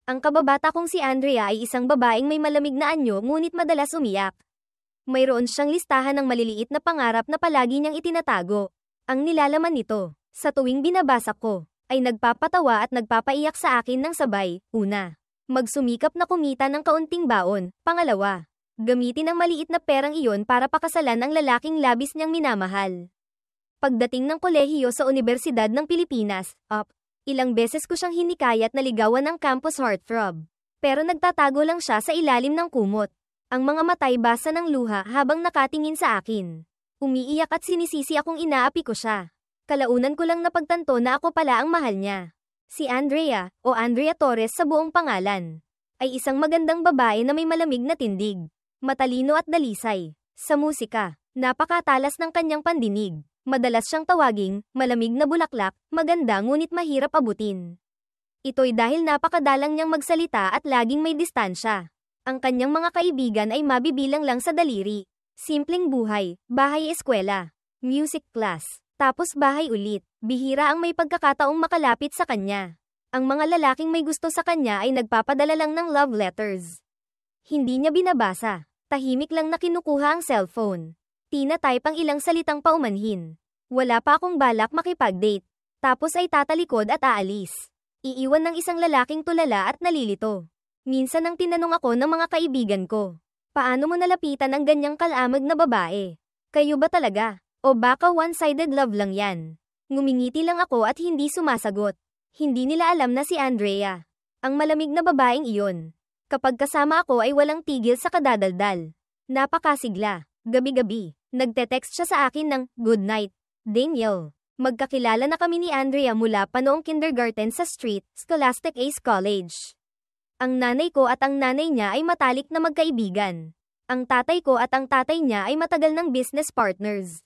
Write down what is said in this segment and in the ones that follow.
Ang kababata kong si Andrea ay isang babaeng may malamig na anyo ngunit madalas umiyak. Mayroon siyang listahan ng maliliit na pangarap na palagi niyang itinatago. Ang nilalaman nito, sa tuwing binabasa ko, ay nagpapatawa at nagpapaiyak sa akin ng sabay. Una, magsumikap na kumita ng kaunting baon. Pangalawa, gamitin ang maliit na perang iyon para pakasalan ang lalaking labis niyang minamahal. Pagdating ng kolehiyo sa Universidad ng Pilipinas, ilang beses ko siyang hinikayat na ligawan ng campus heartthrob. Pero nagtatago lang siya sa ilalim ng kumot. Ang mga matay basa ng luha habang nakatingin sa akin. Umiiyak at sinisisi akong inaapi ko siya. Kalaunan ko lang napagtanto na ako pala ang mahal niya. Si Andrea, o Andrea Torres sa buong pangalan, ay isang magandang babae na may malamig na tindig, matalino at dalisay. Sa musika, napakatalas ng kanyang pandinig. Madalas siyang tawaging, malamig na bulaklak, maganda ngunit mahirap abutin. Ito'y dahil napakadalang niyang magsalita at laging may distansya. Ang kanyang mga kaibigan ay mabibilang lang sa daliri. Simpleng buhay, bahay-eskwela, music class, tapos bahay ulit. Bihira ang may pagkakataong makalapit sa kanya. Ang mga lalaking may gusto sa kanya ay nagpapadala lang ng love letters. Hindi niya binabasa. Tahimik lang na kinukuha ang cellphone. Tina-type ang ilang salitang paumanhin. Wala pa akong balak makipag-date. Tapos ay tatalikod at aalis. Iiwan ng isang lalaking tulala at nalilito. Minsan nang tinanong ako ng mga kaibigan ko, paano mo nalapitan ang ganyang kalamag na babae? Kayo ba talaga? O baka one-sided love lang yan? Ngumingiti lang ako at hindi sumasagot. Hindi nila alam na si Andrea, ang malamig na babaeng iyon. Kapag kasama ako ay walang tigil sa kadadaldal. Napakasigla. Gabi-gabi, nagte-text siya sa akin ng, "Good night, Daniel." Magkakilala na kami ni Andrea mula pa noong kindergarten sa Street, Scholastic Ace College. Ang nanay ko at ang nanay niya ay matalik na magkaibigan. Ang tatay ko at ang tatay niya ay matagal ng business partners.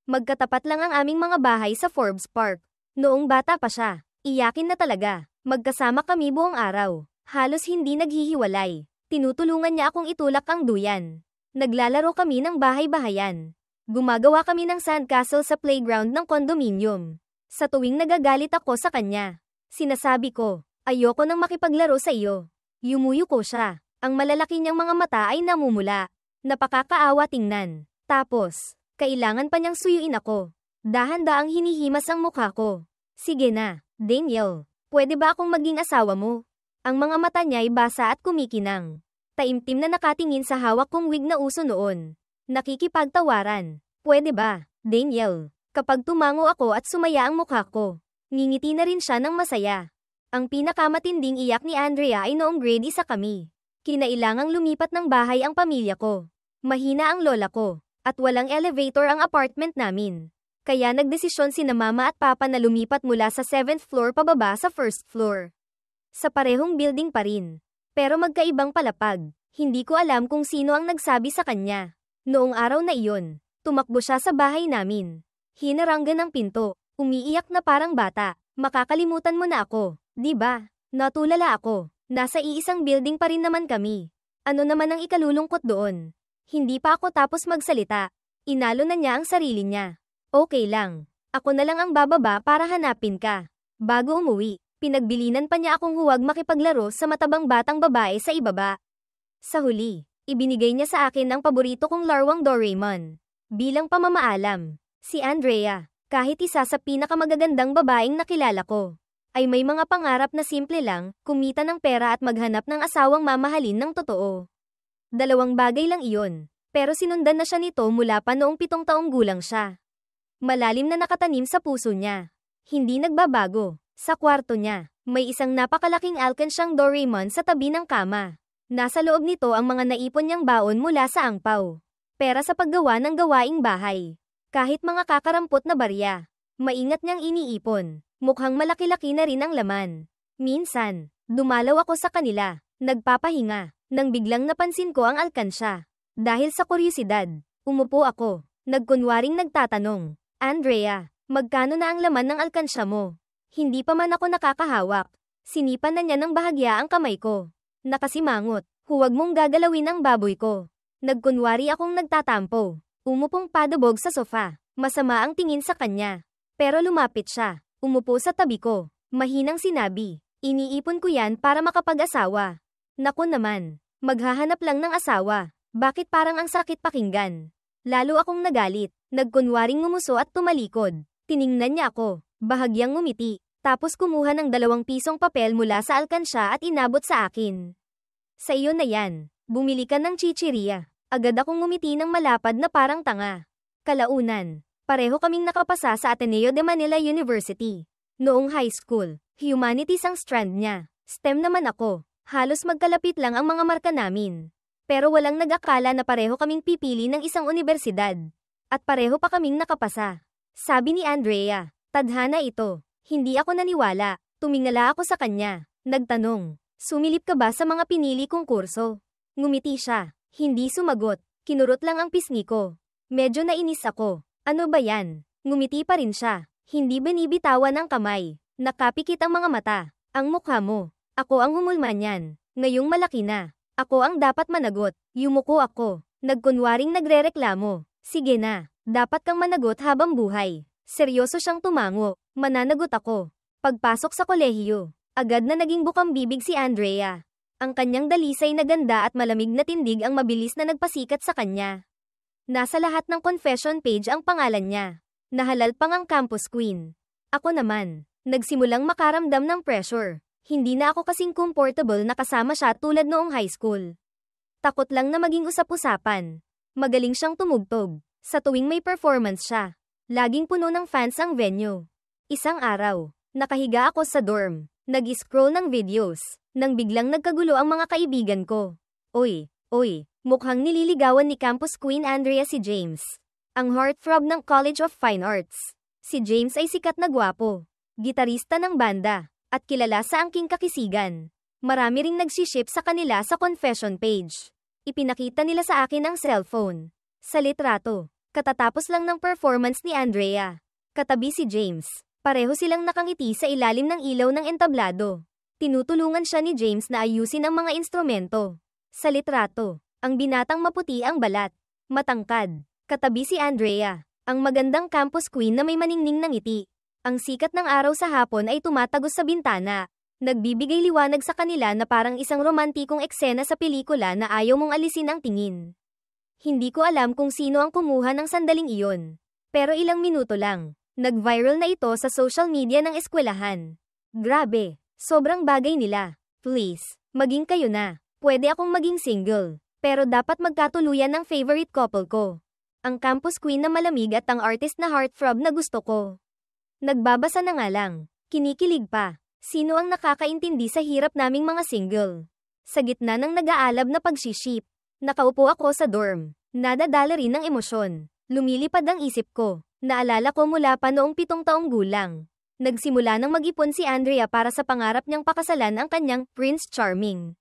Magkatapat lang ang aming mga bahay sa Forbes Park. Noong bata pa siya, iyakin na talaga. Magkasama kami buong araw. Halos hindi naghihiwalay. Tinutulungan niya akong itulak ang duyan. Naglalaro kami ng bahay-bahayan. Gumagawa kami ng sandcastle sa playground ng condominium. Sa tuwing nagagalit ako sa kanya, sinasabi ko, "Ayoko nang makipaglaro sa iyo." Yumuyuko siya. Ang malalaki niyang mga mata ay namumula. Napakakaawa tingnan. Tapos, kailangan pa niyang suyuin ako. Dahan-daang hinihimas ang mukha ko. "Sige na, Daniel. Pwede ba akong maging asawa mo?" Ang mga mata niya ay basa at kumikinang. Taimtim na nakatingin sa hawak kong wig na uso noon. Nakikipagtawaran. "Pwede ba, Daniel?" Kapag tumango ako at sumaya ang mukha ko, ngingiti na rin siya ng masaya. Ang pinakamatinding iyak ni Andrea ay noong grade 1 kami. Kinailangang lumipat ng bahay ang pamilya ko. Mahina ang lola ko, at walang elevator ang apartment namin. Kaya nagdesisyon sina mama at papa na lumipat mula sa 7th floor pababa sa 1st floor. Sa parehong building pa rin. Pero magkaibang palapag. Hindi ko alam kung sino ang nagsabi sa kanya. Noong araw na iyon, tumakbo siya sa bahay namin. Hinaranggan ang pinto. Umiiyak na parang bata. "Makakalimutan mo na ako, di ba?" Natulala ako. Nasa iisang building pa rin naman kami. Ano naman ang ikalulungkot doon? Hindi pa ako tapos magsalita. Inalo na niya ang sarili niya. "Okay lang. Ako na lang ang bababa para hanapin ka." Bago umuwi, pinagbilinan pa niya akong huwag makipaglaro sa matabang batang babae sa ibaba. Sa huli, ibinigay niya sa akin ang paborito kong larwang Doraemon. Bilang pamamaalam, si Andrea, kahit isa sa pinakamagagandang babaeng nakilala ko, ay may mga pangarap na simple lang, kumita ng pera at maghanap ng asawang mamahalin ng totoo. 2 bagay lang iyon, pero sinundan na siya nito mula pa noong 7 taong gulang siya. Malalim na nakatanim sa puso niya. Hindi nagbabago. Sa kwarto niya, may isang napakalaking alkansyang Doraemon sa tabi ng kama. Nasa loob nito ang mga naipon niyang baon mula sa angpaw. Pera sa paggawa ng gawaing bahay. Kahit mga kakarampot na barya. Maingat niyang iniipon. Mukhang malaki-laki na rin ang laman. Minsan, dumalaw ako sa kanila. Nagpapahinga. Nang biglang napansin ko ang alkansya. Dahil sa kuryosidad, umupo ako. Nagkunwaring nagtatanong, "Andrea, magkano na ang laman ng alkansya mo?" Hindi pa man ako nakakahawak. Sinipan na niya ng bahagya ang kamay ko. Nakasimangot, "Huwag mong gagalawin ang baboy ko." Nagkunwari akong nagtatampo. Umupong padubog sa sofa. Masama ang tingin sa kanya. Pero lumapit siya. Umupo sa tabi ko. Mahinang sinabi, Iniipon ko yan para makapag-asawa. Naku naman, maghahanap lang ng asawa. Bakit parang ang sakit pakinggan? Lalo akong nagalit, nagkunwaring ngumuso at tumalikod. Tiningnan niya ako, bahagyang ngumiti, tapos kumuha ng 2 pisong papel mula sa alkansya at inabot sa akin. Sa iyo na yan, bumili ka ng chichirya. Agad akong ngumiti ng malapad na parang tanga. Kalaunan, pareho kaming nakapasa sa Ateneo de Manila University. Noong high school, humanities ang strand niya. STEM naman ako. Halos magkalapit lang ang mga marka namin. Pero walang nag-akala na pareho kaming pipili ng isang universidad. At pareho pa kaming nakapasa. Sabi ni Andrea, tadhana ito. Hindi ako naniwala. Tumingala ako sa kanya. Nagtanong, sumilip ka ba sa mga pinili kong kurso? Ngumiti siya. Hindi sumagot. Kinurot lang ang pisngi ko. Medyo nainis ako. Ano ba yan? Ngumiti pa rin siya. Hindi binibitawan ang kamay. Nakapikit ang mga mata. Ang mukha mo. Ako ang humulma niyan. Ngayong malaki na. Ako ang dapat managot. Yumuko ako. Nagkunwaring nagrereklamo. Sige na. Dapat kang managot habang buhay. Seryoso siyang tumango. Mananagot ako. Pagpasok sa kolehiyo, agad na naging bukang bibig si Andrea. Ang kanyang dalisay na ganda at malamig na tindig ang mabilis na nagpasikat sa kanya. Nasa lahat ng confession page ang pangalan niya. Nahalal pang ang campus queen. Ako naman, nagsimulang makaramdam ng pressure. Hindi na ako kasing comfortable na kasama siya tulad noong high school. Takot lang na maging usap-usapan. Magaling siyang tumugtog. Sa tuwing may performance siya, laging puno ng fans ang venue. Isang araw, nakahiga ako sa dorm. Nag-scroll ng videos. Nang biglang nagkagulo ang mga kaibigan ko. Oy, mukhang nililigawan ni campus queen Andrea si James. Ang heartthrob ng College of Fine Arts. Si James ay sikat na gwapo. Gitarista ng banda. At kilala sa angking kakisigan. Marami ring nagsiship sa kanila sa confession page. Ipinakita nila sa akin ang cellphone. Sa litrato, katatapos lang ng performance ni Andrea. Katabi si James. Pareho silang nakangiti sa ilalim ng ilaw ng entablado. Tinutulungan siya ni James na ayusin ang mga instrumento. Sa litrato, ang binatang maputi ang balat. Matangkad. Katabi si Andrea. Ang magandang campus queen na may maningning na ngiti. Ang sikat ng araw sa hapon ay tumatagos sa bintana. Nagbibigay liwanag sa kanila na parang isang romantikong eksena sa pelikula na ayaw mong alisin ang tingin. Hindi ko alam kung sino ang kumuha ng sandaling iyon. Pero ilang minuto lang, nag-viral na ito sa social media ng eskwelahan. Grabe, sobrang bagay nila. Please, maging kayo na. Pwede akong maging single. Pero dapat magkatuluyan ng favorite couple ko. Ang campus queen na malamig at ang artist na heartthrob na gusto ko. Nagbabasa na nga lang. Kinikilig pa. Sino ang nakakaintindi sa hirap naming mga single? Sa gitna ng nag-aalab na pagsiship, nakaupo ako sa dorm. Nadadala rin ng emosyon. Lumilipad ang isip ko. Naalala ko mula pa noong 7 taong gulang. Nagsimula nang mag-ipon si Andrea para sa pangarap niyang pakasalan ang kanyang Prince Charming.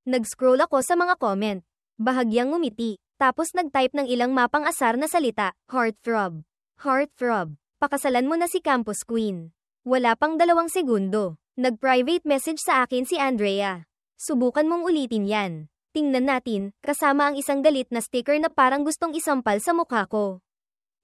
Nag-scroll ako sa mga comment. Bahagyang ngumiti. Tapos nag-type ng ilang mapang-asar na salita. Heartthrob. Heartthrob. Pakasalan mo na si campus queen. Wala pang 2 segundo. Nag-private message sa akin si Andrea. Subukan mong ulitin yan. Tingnan natin, kasama ang isang galit na sticker na parang gustong isampal sa mukha ko.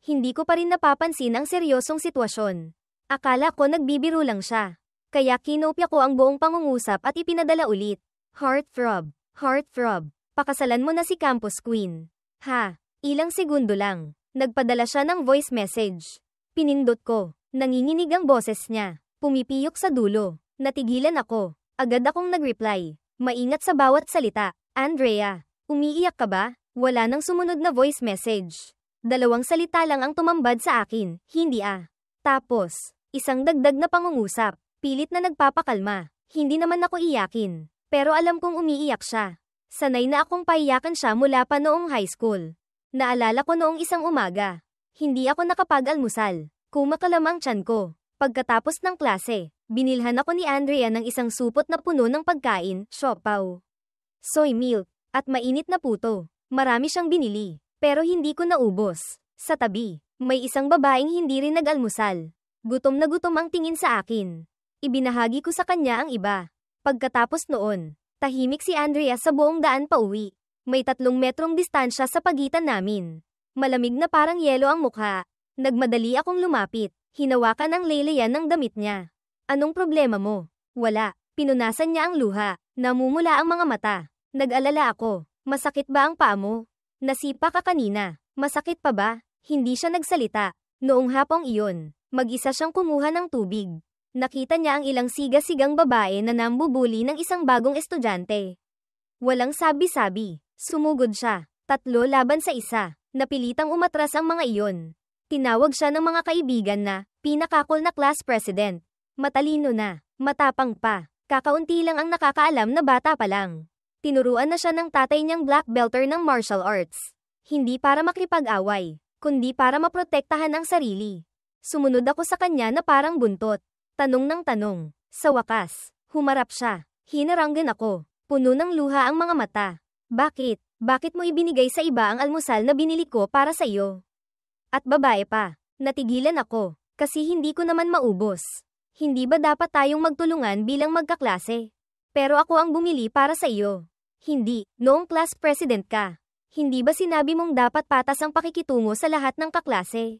Hindi ko pa rin napapansin ang seryosong sitwasyon. Akala ko nagbibiro lang siya. Kaya kinopya ko ang buong pangungusap at ipinadala ulit. Heartthrob. Heartthrob. Pakasalan mo na si campus queen. Ha, ilang segundo lang. Nagpadala siya ng voice message. Pinindot ko. Nanginginig ang boses niya. Pumipiyok sa dulo. Natigilan ako. Agad akong nag-reply. Maingat sa bawat salita. Andrea, umiiyak ka ba? Wala nang sumunod na voice message. 2 salita lang ang tumambad sa akin. Hindi Tapos, isang dagdag na pangungusap. Pilit na nagpapakalma. Hindi naman ako iyakin. Pero alam kong umiiyak siya. Sanay na akong paiyakan siya mula pa noong high school. Naalala ko noong isang umaga. Hindi ako nakapag-almusal. Kumakalam ang tiyan ko. Pagkatapos ng klase, binilhan ako ni Andrea ng isang supot na puno ng pagkain, siopaw, soy milk, at mainit na puto. Marami siyang binili, pero hindi ko naubos. Sa tabi, may isang babaeng hindi rin nag-almusal. Gutom na gutom ang tingin sa akin. Ibinahagi ko sa kanya ang iba. Pagkatapos noon, tahimik si Andrea sa buong daan pauwi. May 3 metrong distansya sa pagitan namin. Malamig na parang yelo ang mukha. Nagmadali akong lumapit. Hinawakan ang leleyan ng damit niya. Anong problema mo? Wala. Pinunasan niya ang luha. Namumula ang mga mata. Nag-alala ako. Masakit ba ang paa mo? Nasipa ka kanina. Masakit pa ba? Hindi siya nagsalita. Noong hapong iyon, mag-isa siyang kumuha ng tubig. Nakita niya ang ilang siga-sigang babae na nambubuli ng isang bagong estudyante. Walang sabi-sabi. Sumugod siya. 3 laban sa 1. Napilitang umatras ang mga iyon. Tinawag siya ng mga kaibigan na pinakakul na class president. Matalino na. Matapang pa. Kakaunti lang ang nakakaalam na bata pa lang. Tinuruan na siya ng tatay niyang black belter ng martial arts. Hindi para makipag-away, kundi para maprotektahan ang sarili. Sumunod ako sa kanya na parang buntot. Tanong ng tanong. Sa wakas, humarap siya. Hinaranggan ako. Puno ng luha ang mga mata. Bakit? Bakit mo ibinigay sa iba ang almusal na binili ko para sa iyo? At babae pa. Natigilan ako. Kasi hindi ko naman maubos. Hindi ba dapat tayong magtulungan bilang magkaklase? Pero ako ang bumili para sa iyo. Hindi, noong class president ka. Hindi ba sinabi mong dapat patas ang pakikitungo sa lahat ng kaklase?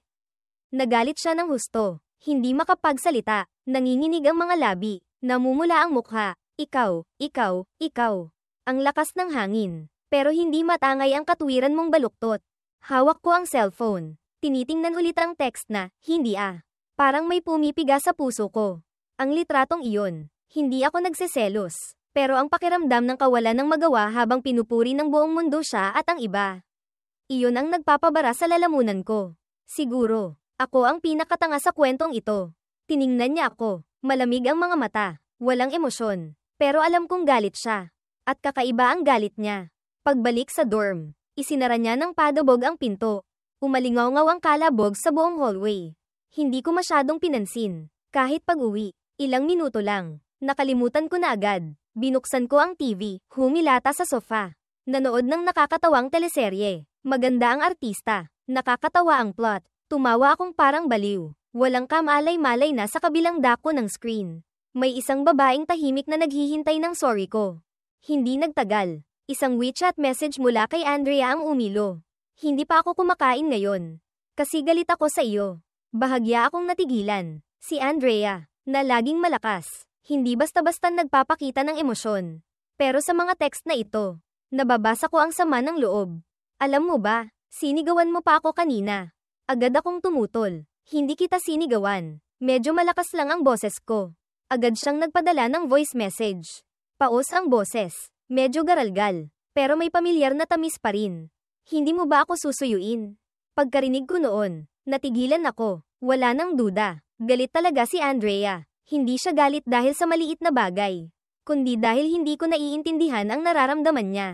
Nagalit siya ng husto. Hindi makapagsalita. Nanginginig ang mga labi. Namumula ang mukha. Ikaw, ikaw, ikaw. Ang lakas ng hangin. Pero hindi matangay ang katwiran mong baluktot. Hawak ko ang cellphone. Tinitingnan ulit ang text na, hindi ah. Parang may pumipiga sa puso ko. Ang litratong iyon. Hindi ako nagseselos. Pero ang pakiramdam ng kawalan ng magawa habang pinupuri ng buong mundo siya at ang iba. Iyon ang nagpapabara sa lalamunan ko. Siguro, ako ang pinakatanga sa kwentong ito. Tiningnan niya ako. Malamig ang mga mata. Walang emosyon. Pero alam kong galit siya. At kakaiba ang galit niya. Pagbalik sa dorm, isinara niya ng padabog ang pinto. Umalingaw-ngaw ang kalabog sa buong hallway. Hindi ko masyadong pinansin. Kahit pag-uwi, ilang minuto lang. Nakalimutan ko na agad. Binuksan ko ang TV, humilata sa sofa. Nanood ng nakakatawang teleserye. Maganda ang artista. Nakakatawa ang plot. Tumawa akong parang baliw. Walang kamalay-malay na sa kabilang dako ng screen. May isang babaeng tahimik na naghihintay ng sorry ko. Hindi nagtagal. Isang WeChat message mula kay Andrea ang umilo. Hindi pa ako kumakain ngayon. Kasi galit ako sa iyo. Bahagya akong natigilan. Si Andrea, na laging malakas. Hindi basta-basta nagpapakita ng emosyon. Pero sa mga text na ito, nababasa ko ang sama ng loob. Alam mo ba, sinigawan mo pa ako kanina. Agad akong tumutol. Hindi kita sinigawan. Medyo malakas lang ang boses ko. Agad siyang nagpadala ng voice message. Paos ang boses. Medyo garalgal. Pero may pamilyar na tamis pa rin. Hindi mo ba ako susuyuin? Pagkarinig ko noon, natigilan ako. Wala nang duda. Galit talaga si Andrea. Hindi siya galit dahil sa maliit na bagay. Kundi dahil hindi ko naiintindihan ang nararamdaman niya.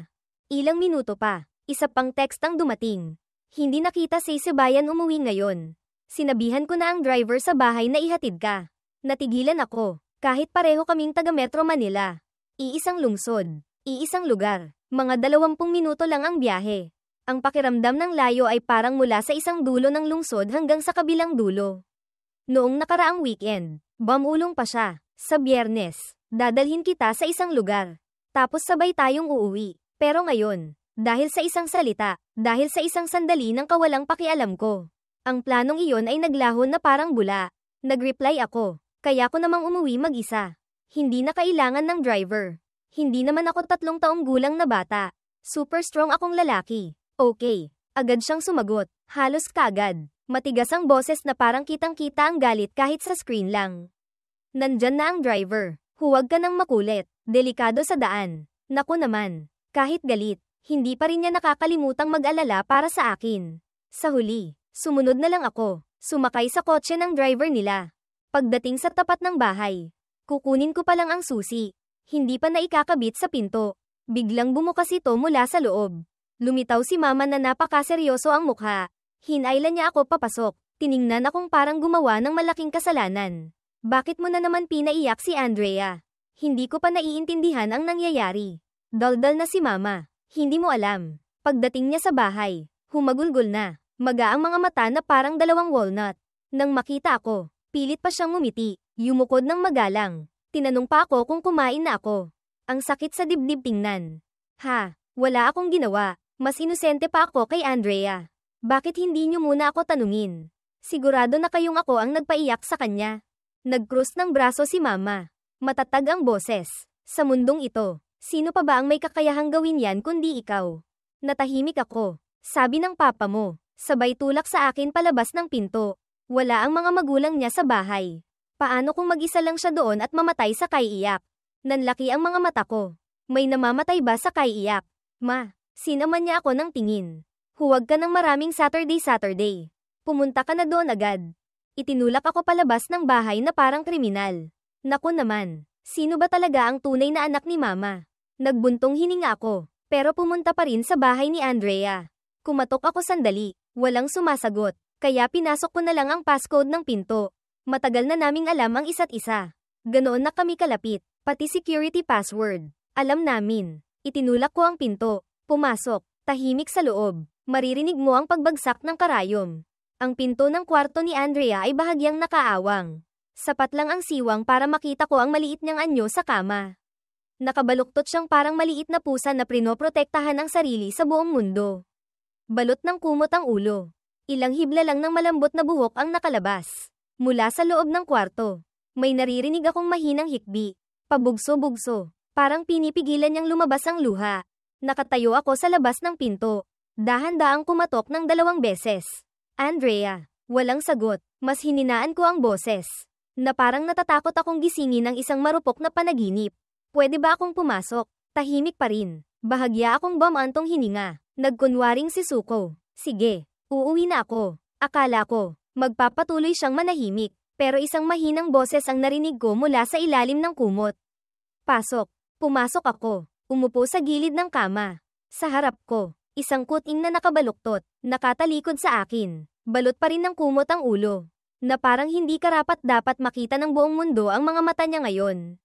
Ilang minuto pa. Isa pang text ang dumating. Hindi nakita si Sebayan umuwi ngayon. Sinabihan ko na ang driver sa bahay na ihatid ka. Natigilan ako. Kahit pareho kaming taga Metro Manila. Iisang lungsod. Iisang lugar. Mga 20 minuto lang ang biyahe. Ang pakiramdam ng layo ay parang mula sa isang dulo ng lungsod hanggang sa kabilang dulo. Noong nakaraang weekend, bumulong pa siya. Sa Biyernes, dadalhin kita sa isang lugar. Tapos sabay tayong uuwi. Pero ngayon, dahil sa isang salita, dahil sa isang sandali ng kawalang pakialam ko, ang planong iyon ay naglaho na parang bula. Nag-reply ako. Kaya ko namang umuwi mag-isa. Hindi na kailangan ng driver. Hindi naman ako 3 taong gulang na bata. Super strong akong lalaki. Okay. Agad siyang sumagot. Halos kaagad. Matigas ang boses na parang kitang-kita ang galit kahit sa screen lang. Nandyan na ang driver. Huwag ka nang makulit. Delikado sa daan. Naku naman. Kahit galit, hindi pa rin niya nakakalimutang mag-alala para sa akin. Sa huli, sumunod na lang ako. Sumakay sa kotse ng driver nila. Pagdating sa tapat ng bahay, kukunin ko pa lang ang susi. Hindi pa naikakabit sa pinto. Biglang bumukas ito mula sa loob. Lumitaw si mama na napakaseryoso ang mukha. Hinailan niya ako papasok. Tiningnan akong parang gumawa ng malaking kasalanan. Bakit mo na naman pinaiyak si Andrea? Hindi ko pa naiintindihan ang nangyayari. Daldal na si mama. Hindi mo alam. Pagdating niya sa bahay, humagulgol na. Maga ang mga mata na parang 2 walnut. Nang makita ako, pilit pa siyang ngumiti. Yumukod ng magalang. Tinanong pa ako kung kumain na ako. Ang sakit sa dibdib tingnan. Ha, wala akong ginawa. Mas inosente pa ako kay Andrea. Bakit hindi niyo muna ako tanungin? Sigurado na kayong ako ang nagpaiyak sa kanya. Nag-cross ng braso si mama. Matatag ang boses. Sa mundong ito, sino pa ba ang may kakayahang gawin yan kundi ikaw? Natahimik ako. Sabi ng papa mo. Sabay tulak sa akin palabas ng pinto. Wala ang mga magulang niya sa bahay. Paano kung mag-isa lang siya doon at mamatay sa kaiiyak? Nanlaki ang mga mata ko. May namamatay ba sa kaiiyak? Ma, sinaman niya ako ng tingin. Huwag ka ng maraming Saturday. Pumunta ka na doon agad. Itinulak ako palabas ng bahay na parang kriminal. Naku naman, sino ba talaga ang tunay na anak ni Mama? Nagbuntong hininga ako, pero pumunta pa rin sa bahay ni Andrea. Kumatok ako sandali, walang sumasagot, kaya pinasok ko na lang ang passcode ng pinto. Matagal na naming alam ang isa't isa. Ganoon na kami kalapit, pati security password. Alam namin. Itinulak ko ang pinto. Pumasok, tahimik sa loob. Maririnig mo ang pagbagsak ng karayom. Ang pinto ng kwarto ni Andrea ay bahagyang nakaawang. Sapat lang ang siwang para makita ko ang maliit niyang anyo sa kama. Nakabaluktot siyang parang maliit na pusa na prinoprotektahan ang sarili sa buong mundo. Balot ng kumot ang ulo. Ilang hibla lang ng malambot na buhok ang nakalabas. Mula sa loob ng kwarto, may naririnig akong mahinang hikbi. Pabugso-bugso. Parang pinipigilan niyang lumabas ang luha. Nakatayo ako sa labas ng pinto. Dahan-daang kumatok ng 2 beses. Andrea. Walang sagot. Mas hininaan ko ang boses. Na parang natatakot akong gisingin ng isang marupok na panaginip. Pwede ba akong pumasok? Tahimik pa rin. Bahagya akong bumantong hininga. Nagkunwaring si Suko. Sige, uuwi na ako. Akala ko, magpapatuloy siyang manahimik. Pero isang mahinang boses ang narinig ko mula sa ilalim ng kumot. Pasok. Pumasok ako. Umupo sa gilid ng kama. Sa harap ko, isang kuting na nakabaluktot, nakatalikod sa akin. Balot pa rin ng kumot ang ulo. Na parang hindi karapat-dapat makita ng buong mundo ang mga mata niya ngayon.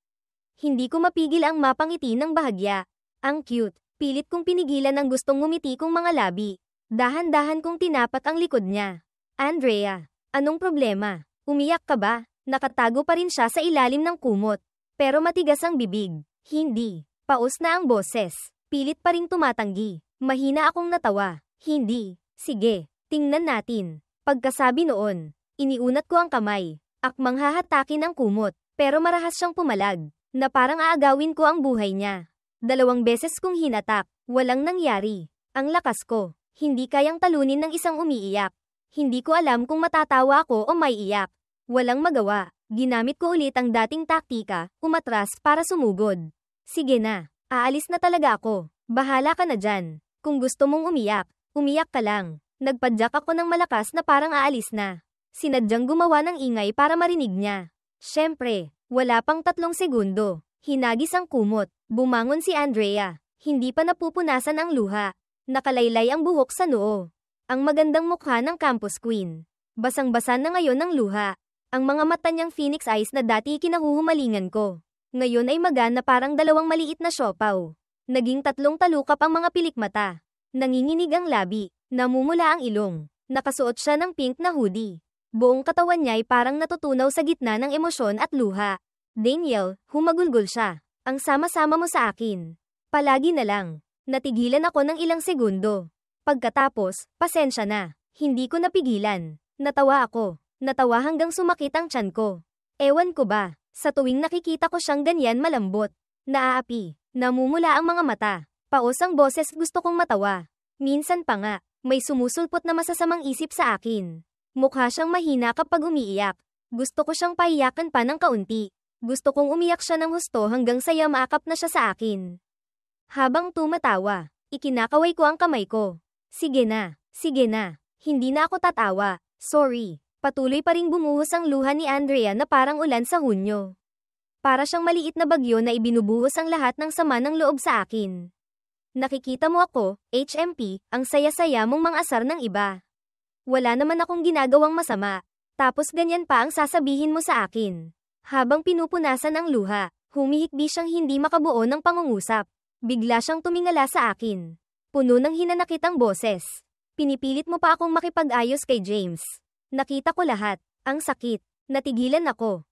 Hindi ko mapigil ang mapangiti ng bahagya. Ang cute. Pilit kong pinigilan ang gustong ngumiti kong mga labi. Dahan-dahan kong tinapat ang likod niya. Andrea, anong problema? Umiyak ka ba? Nakatago pa rin siya sa ilalim ng kumot. Pero matigas ang bibig. Hindi. Paus na ang boses. Pilit pa ring tumatanggi. Mahina akong natawa. Hindi. Sige, tingnan natin. Pagkasabi noon, iniunat ko ang kamay. Akmang hahatakin ang kumot. Pero marahas siyang pumalag. Na parang aagawin ko ang buhay niya. 2 beses kong hinatak. Walang nangyari. Ang lakas ko. Hindi kayang talunin ng isang umiiyak. Hindi ko alam kung matatawa ako o maiiyak. Walang magawa. Ginamit ko ulit ang dating taktika, umatras para sumugod. Sige na. Aalis na talaga ako. Bahala ka na dyan. Kung gusto mong umiyak, umiyak ka lang. Nagpadyak ako ng malakas na parang aalis na. Sinadyang gumawa ng ingay para marinig niya. Siyempre, wala pang 3 segundo. Hinagis ang kumot. Bumangon si Andrea. Hindi pa napupunasan ang luha. Nakalaylay ang buhok sa noo. Ang magandang mukha ng campus queen. Basang-basa na ngayon ng luha. Ang mga mata niyang phoenix eyes na dati kinahuhumalingan ko. Ngayon ay magana parang 2 maliit na siopaw. Naging 3 talukap ang mga pilikmata. Nanginginig ang labi. Namumula ang ilong. Nakasuot siya ng pink na hoodie. Buong katawan niya ay parang natutunaw sa gitna ng emosyon at luha. Daniel, humagulgol siya. Ang sama-sama mo sa akin. Palagi na lang. Natigilan ako ng ilang segundo. Pagkatapos, pasensya na. Hindi ko napigilan. Natawa ako. Natawa hanggang sumakit ang tiyan ko. Ewan ko ba, sa tuwing nakikita ko siyang ganyan malambot, naaapi, namumula ang mga mata. Paos ang boses gusto kong matawa. Minsan pa nga, may sumusulpot na masasamang isip sa akin. Mukha siyang mahina kapag umiiyak. Gusto ko siyang paiyakan pa ng kaunti. Gusto kong umiyak siya ng husto hanggang saya maakap na siya sa akin. Habang tumatawa, ikinakaway ko ang kamay ko. Sige na, hindi na ako tatawa. Sorry. Patuloy pa ring bumuhos ang luha ni Andrea na parang ulan sa Hunyo. Para siyang maliit na bagyo na ibinubuhos ang lahat ng sama ng loob sa akin. Nakikita mo ako, HMP, ang saya-saya mong mang-asar ng iba. Wala naman akong ginagawang masama. Tapos ganyan pa ang sasabihin mo sa akin. Habang pinupunasan ang luha, humihikbi siyang hindi makabuo ng pangungusap. Bigla siyang tumingala sa akin. Puno ng hinanakit ang boses. Pinipilit mo pa akong makipag-ayos kay James. Nakita ko lahat. Ang sakit. Natigilan ako.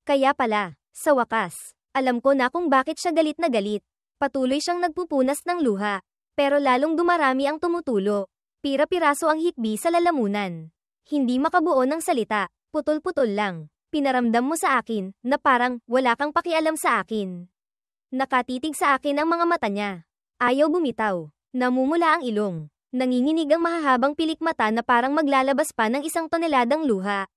Kaya pala. Sa wakas. Alam ko na kung bakit siya galit na galit. Patuloy siyang nagpupunas ng luha. Pero lalong dumarami ang tumutulo. Pira-piraso ang hikbi sa lalamunan. Hindi makabuo ng salita. Putol-putol lang. Pinaramdam mo sa akin, na parang, wala kang pakialam sa akin. Nakatitig sa akin ang mga mata niya. Ayaw bumitaw. Namumula ang ilong. Nanginginig ang mahahabang pilik mata na parang maglalabas pa ng 1 toneladang luha.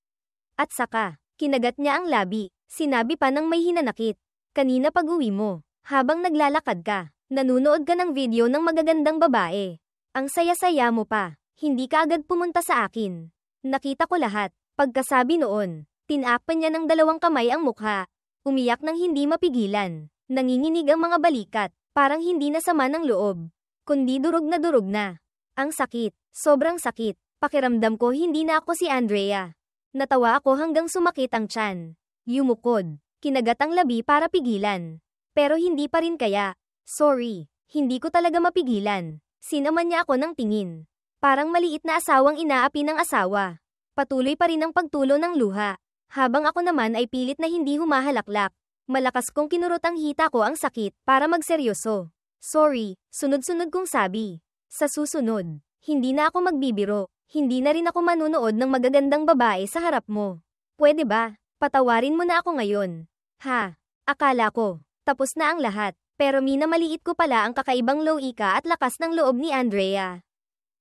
At saka, kinagat niya ang labi. Sinabi pa ng may hinanakit. Kanina pag-uwi mo, habang naglalakad ka, nanunood ka ng video ng magagandang babae. Ang saya-saya mo pa. Hindi ka agad pumunta sa akin. Nakita ko lahat. Pagkasabi noon, tinakpan niya ng 2 kamay ang mukha. Umiyak ng hindi mapigilan. Nanginginig ang mga balikat. Parang hindi na sama ng loob. Kundi durog na. Ang sakit. Sobrang sakit. Pakiramdam ko hindi na ako si Andrea. Natawa ako hanggang sumakit ang tiyan. Yumukod. Kinagat ang labi para pigilan. Pero hindi pa rin kaya. Sorry. Hindi ko talaga mapigilan. Sinaman niya ako ng tingin. Parang maliit na asawang inaapi ng asawa. Patuloy pa rin ang pagtulo ng luha. Habang ako naman ay pilit na hindi humahalaklak. Malakas kong kinurot ang hita ko ang sakit para magseryoso. Sorry, sunod-sunod kong sabi. Sa susunod, hindi na ako magbibiro. Hindi na rin ako manunood ng magagandang babae sa harap mo. Pwede ba? Patawarin mo na ako ngayon. Ha? Akala ko, tapos na ang lahat. Pero minamaliit ko pala ang kakaibang loika at lakas ng loob ni Andrea.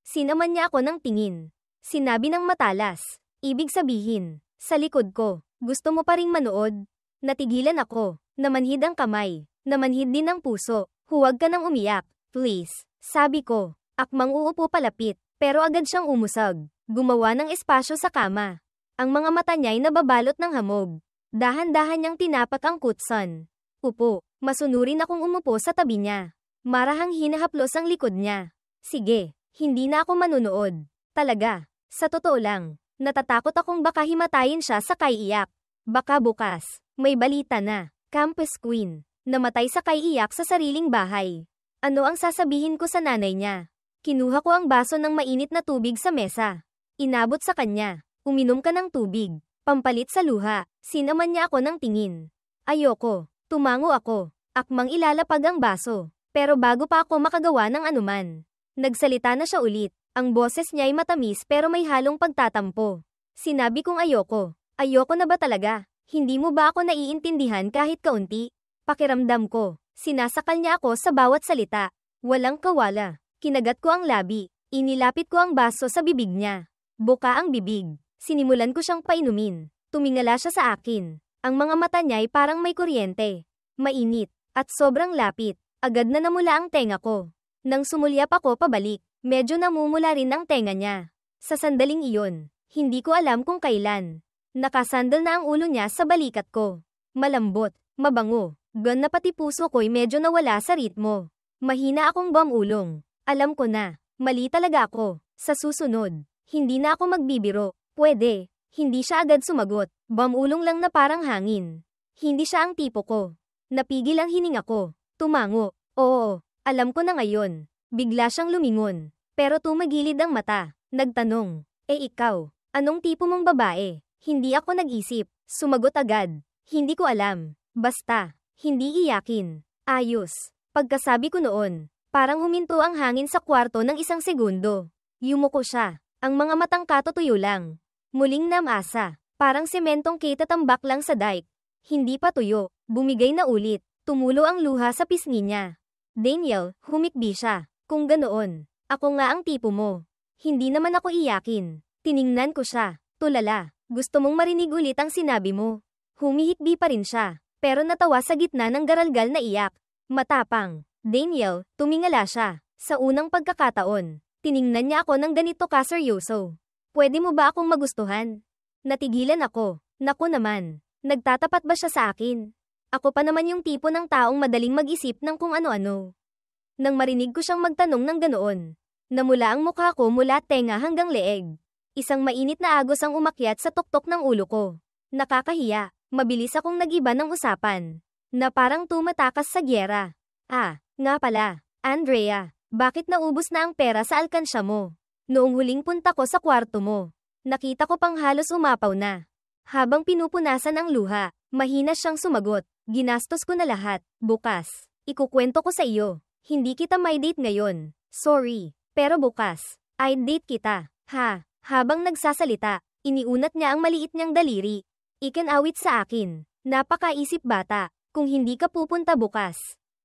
Sinaman niya ako ng tingin. Sinabi ng matalas. Ibig sabihin, sa likod ko, gusto mo pa ring manood? Natigilan ako. Namanhid ang kamay. Namanhid din ang puso. Huwag ka nang umiyak. Please. Sabi ko. Akmang uupo palapit. Pero agad siyang umusag. Gumawa ng espasyo sa kama. Ang mga mata niya'y nababalot ng hamog. Dahan-dahan niyang tinapak ang kutson. Upo. Masunurin akong umupo sa tabi niya. Marahang hinahaplos ang likod niya. Sige. Hindi na ako manunood. Talaga. Sa totoo lang. Natatakot akong baka himatayin siya sa kaiiyak. Baka bukas. May balita na, campus queen, namatay sa kaiiyak sa sariling bahay. Ano ang sasabihin ko sa nanay niya? Kinuha ko ang baso ng mainit na tubig sa mesa. Inabot sa kanya. Uminom ka ng tubig. Pampalit sa luha. Sinaman niya ako ng tingin. Ayoko. Tumango ako. Akmang ilalapag ang baso. Pero bago pa ako makagawa ng anuman. Nagsalita na siya ulit. Ang boses niya ay matamis pero may halong pagtatampo. Sinabi kong ayoko. Ayoko na ba talaga? Hindi mo ba ako naiintindihan kahit kaunti? Pakiramdam ko, sinasakal niya ako sa bawat salita. Walang kawala. Kinagat ko ang labi. Inilapit ko ang baso sa bibig niya. Buka ang bibig. Sinimulan ko siyang painumin. Tumingala siya sa akin. Ang mga mata niya ay parang may kuryente. Mainit. At sobrang lapit. Agad na namula ang tenga ko. Nang sumulyap ako pabalik, medyo namumula rin ang tenga niya. Sa sandaling iyon, hindi ko alam kung kailan. Nakasandal na ang ulo niya sa balikat ko. Malambot, mabango, gan na pati puso ko'y medyo nawala sa ritmo. Mahina akong bamulong. Alam ko na, mali talaga ako. Sa susunod, hindi na ako magbibiro. Pwede. Hindi siya agad sumagot. Bamulong lang na parang hangin. Hindi siya ang tipo ko. Napigil ang hininga ko. Tumango. Oo, alam ko na ngayon. Bigla siyang lumingon. Pero tumagilid ang mata. Nagtanong, ikaw, anong tipo mong babae? Hindi ako nag-isip. Sumagot agad. Hindi ko alam. Basta. Hindi iyakin. Ayos. Pagkasabi ko noon, parang huminto ang hangin sa kwarto ng 1 segundo. Yumuko siya. Ang mga matang katutuyo lang. Muling namasa. Parang sementong kitatambak lang sa dike. Hindi pa tuyo. Bumigay na ulit. Tumulo ang luha sa pisngi niya. Daniel, humikbi siya. Kung ganoon, ako nga ang tipo mo. Hindi naman ako iyakin. Tiningnan ko siya. Tulala. Gusto mong marinig ulit ang sinabi mo. Humihikbi pa rin siya, pero natawa sa gitna ng garalgal na iyak. Matapang. Daniel, tumingala siya. Sa unang pagkakataon, tiningnan niya ako ng ganito kaseryoso. Pwede mo ba akong magustuhan? Natigilan ako. Naku naman. Nagtatapat ba siya sa akin? Ako pa naman yung tipo ng taong madaling mag-isip ng kung ano-ano. Nang marinig ko siyang magtanong ng ganoon, namula ang mukha ko mula tenga hanggang leeg. Isang mainit na agos ang umakyat sa tuktok ng ulo ko. Nakakahiya. Mabilis akong nag-iba ng usapan. Na parang tumatakas sa gyera. Nga pala. Andrea, bakit naubos na ang pera sa alkansya mo? Noong huling punta ko sa kwarto mo, nakita ko pang halos umapaw na. Habang pinupunasan ang luha, mahina siyang sumagot. Ginastos ko na lahat. Bukas. Ikukwento ko sa iyo. Hindi kita may date ngayon. Sorry. Pero bukas. I'd date kita. Habang nagsasalita, iniunat niya ang maliit niyang daliri. Ikinawit sa akin. Napakaisip bata. Kung hindi ka pupunta bukas.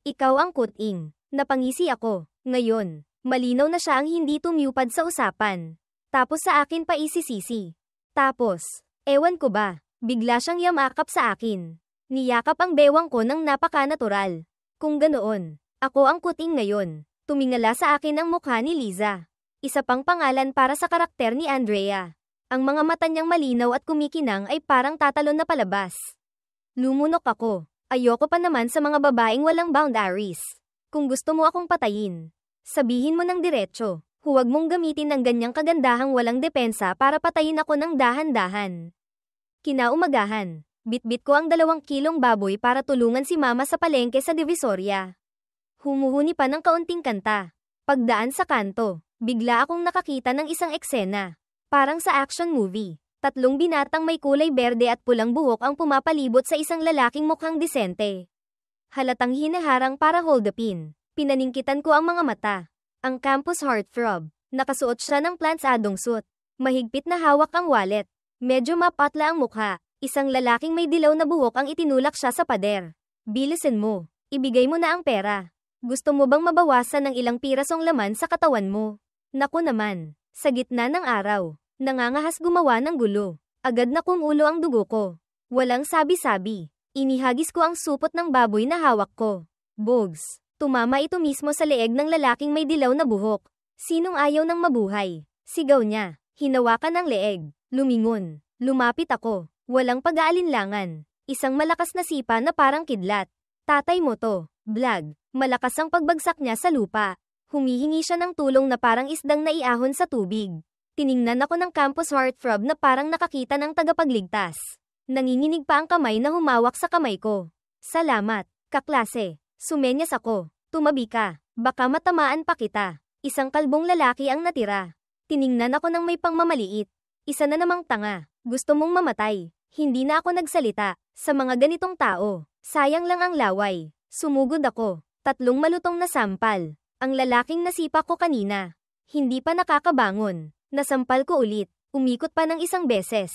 Ikaw ang kuting. Napangisi ako. Ngayon, malinaw na siya ang hindi tumupad sa usapan. Tapos sa akin pa isisisi. Tapos, ewan ko ba, bigla siyang yamakap sa akin. Niyakap ang bewang ko ng napaka-natural. Kung ganoon, ako ang kuting ngayon. Tumingala sa akin ang mukha ni Liza. Isa pang pangalan para sa karakter ni Andrea. Ang mga mata niyang malinaw at kumikinang ay parang tatalon na palabas. Lumunok ako. Ayoko pa naman sa mga babaeng walang boundaries. Kung gusto mo akong patayin, sabihin mo ng diretso. Huwag mong gamitin ng ganyang kagandahang walang depensa para patayin ako ng dahan-dahan. Kinaumagahan, bitbit ko ang 2 kilong baboy para tulungan si mama sa palengke sa Divisoria. Humuhuni pa ng kaunting kanta. Pagdaan sa kanto, bigla akong nakakita ng isang eksena. Parang sa action movie. 3 binatang may kulay berde at pulang buhok ang pumapalibot sa isang lalaking mukhang disente. Halatang hinaharang para hold upin. Pinaningkitan ko ang mga mata. Ang campus heartthrob. Nakasuot siya ng plantsadong suit. Mahigpit na hawak ang wallet. Medyo mapatla ang mukha. Isang lalaking may dilaw na buhok ang itinulak siya sa pader. Bilisan mo. Ibigay mo na ang pera. Gusto mo bang mabawasan ng ilang pirasong laman sa katawan mo? Naku naman. Sa gitna ng araw. Nangangahas gumawa ng gulo. Agad na kumulo ang dugo ko. Walang sabi-sabi. Inihagis ko ang supot ng baboy na hawak ko. Bogs. Tumama ito mismo sa leeg ng lalaking may dilaw na buhok. Sinong ayaw ng mabuhay? Sigaw niya. Hinawakan ang leeg. Lumingon. Lumapit ako. Walang pag-aalinlangan. Isang malakas na sipa na parang kidlat. Tatay mo to. Blag. Malakas ang pagbagsak niya sa lupa. Humihingi siya ng tulong na parang isdang naiahon sa tubig. Tiningnan ako ng campus heartthrob na parang nakakita ng tagapagligtas. Nanginginig pa ang kamay na humawak sa kamay ko. Salamat, kaklase. Sumenyas ako. Tumabi ka. Baka matamaan pa kita. Isang kalbong lalaki ang natira. Tiningnan ako ng may pangmamaliit. Isa na namang tanga. Gusto mong mamatay. Hindi na ako nagsalita. Sa mga ganitong tao, sayang lang ang laway. Sumugod ako. 3 malutong na sampal. Ang lalaking nasipa ko kanina. Hindi pa nakakabangon. Nasampal ko ulit. Umikot pa ng isang beses.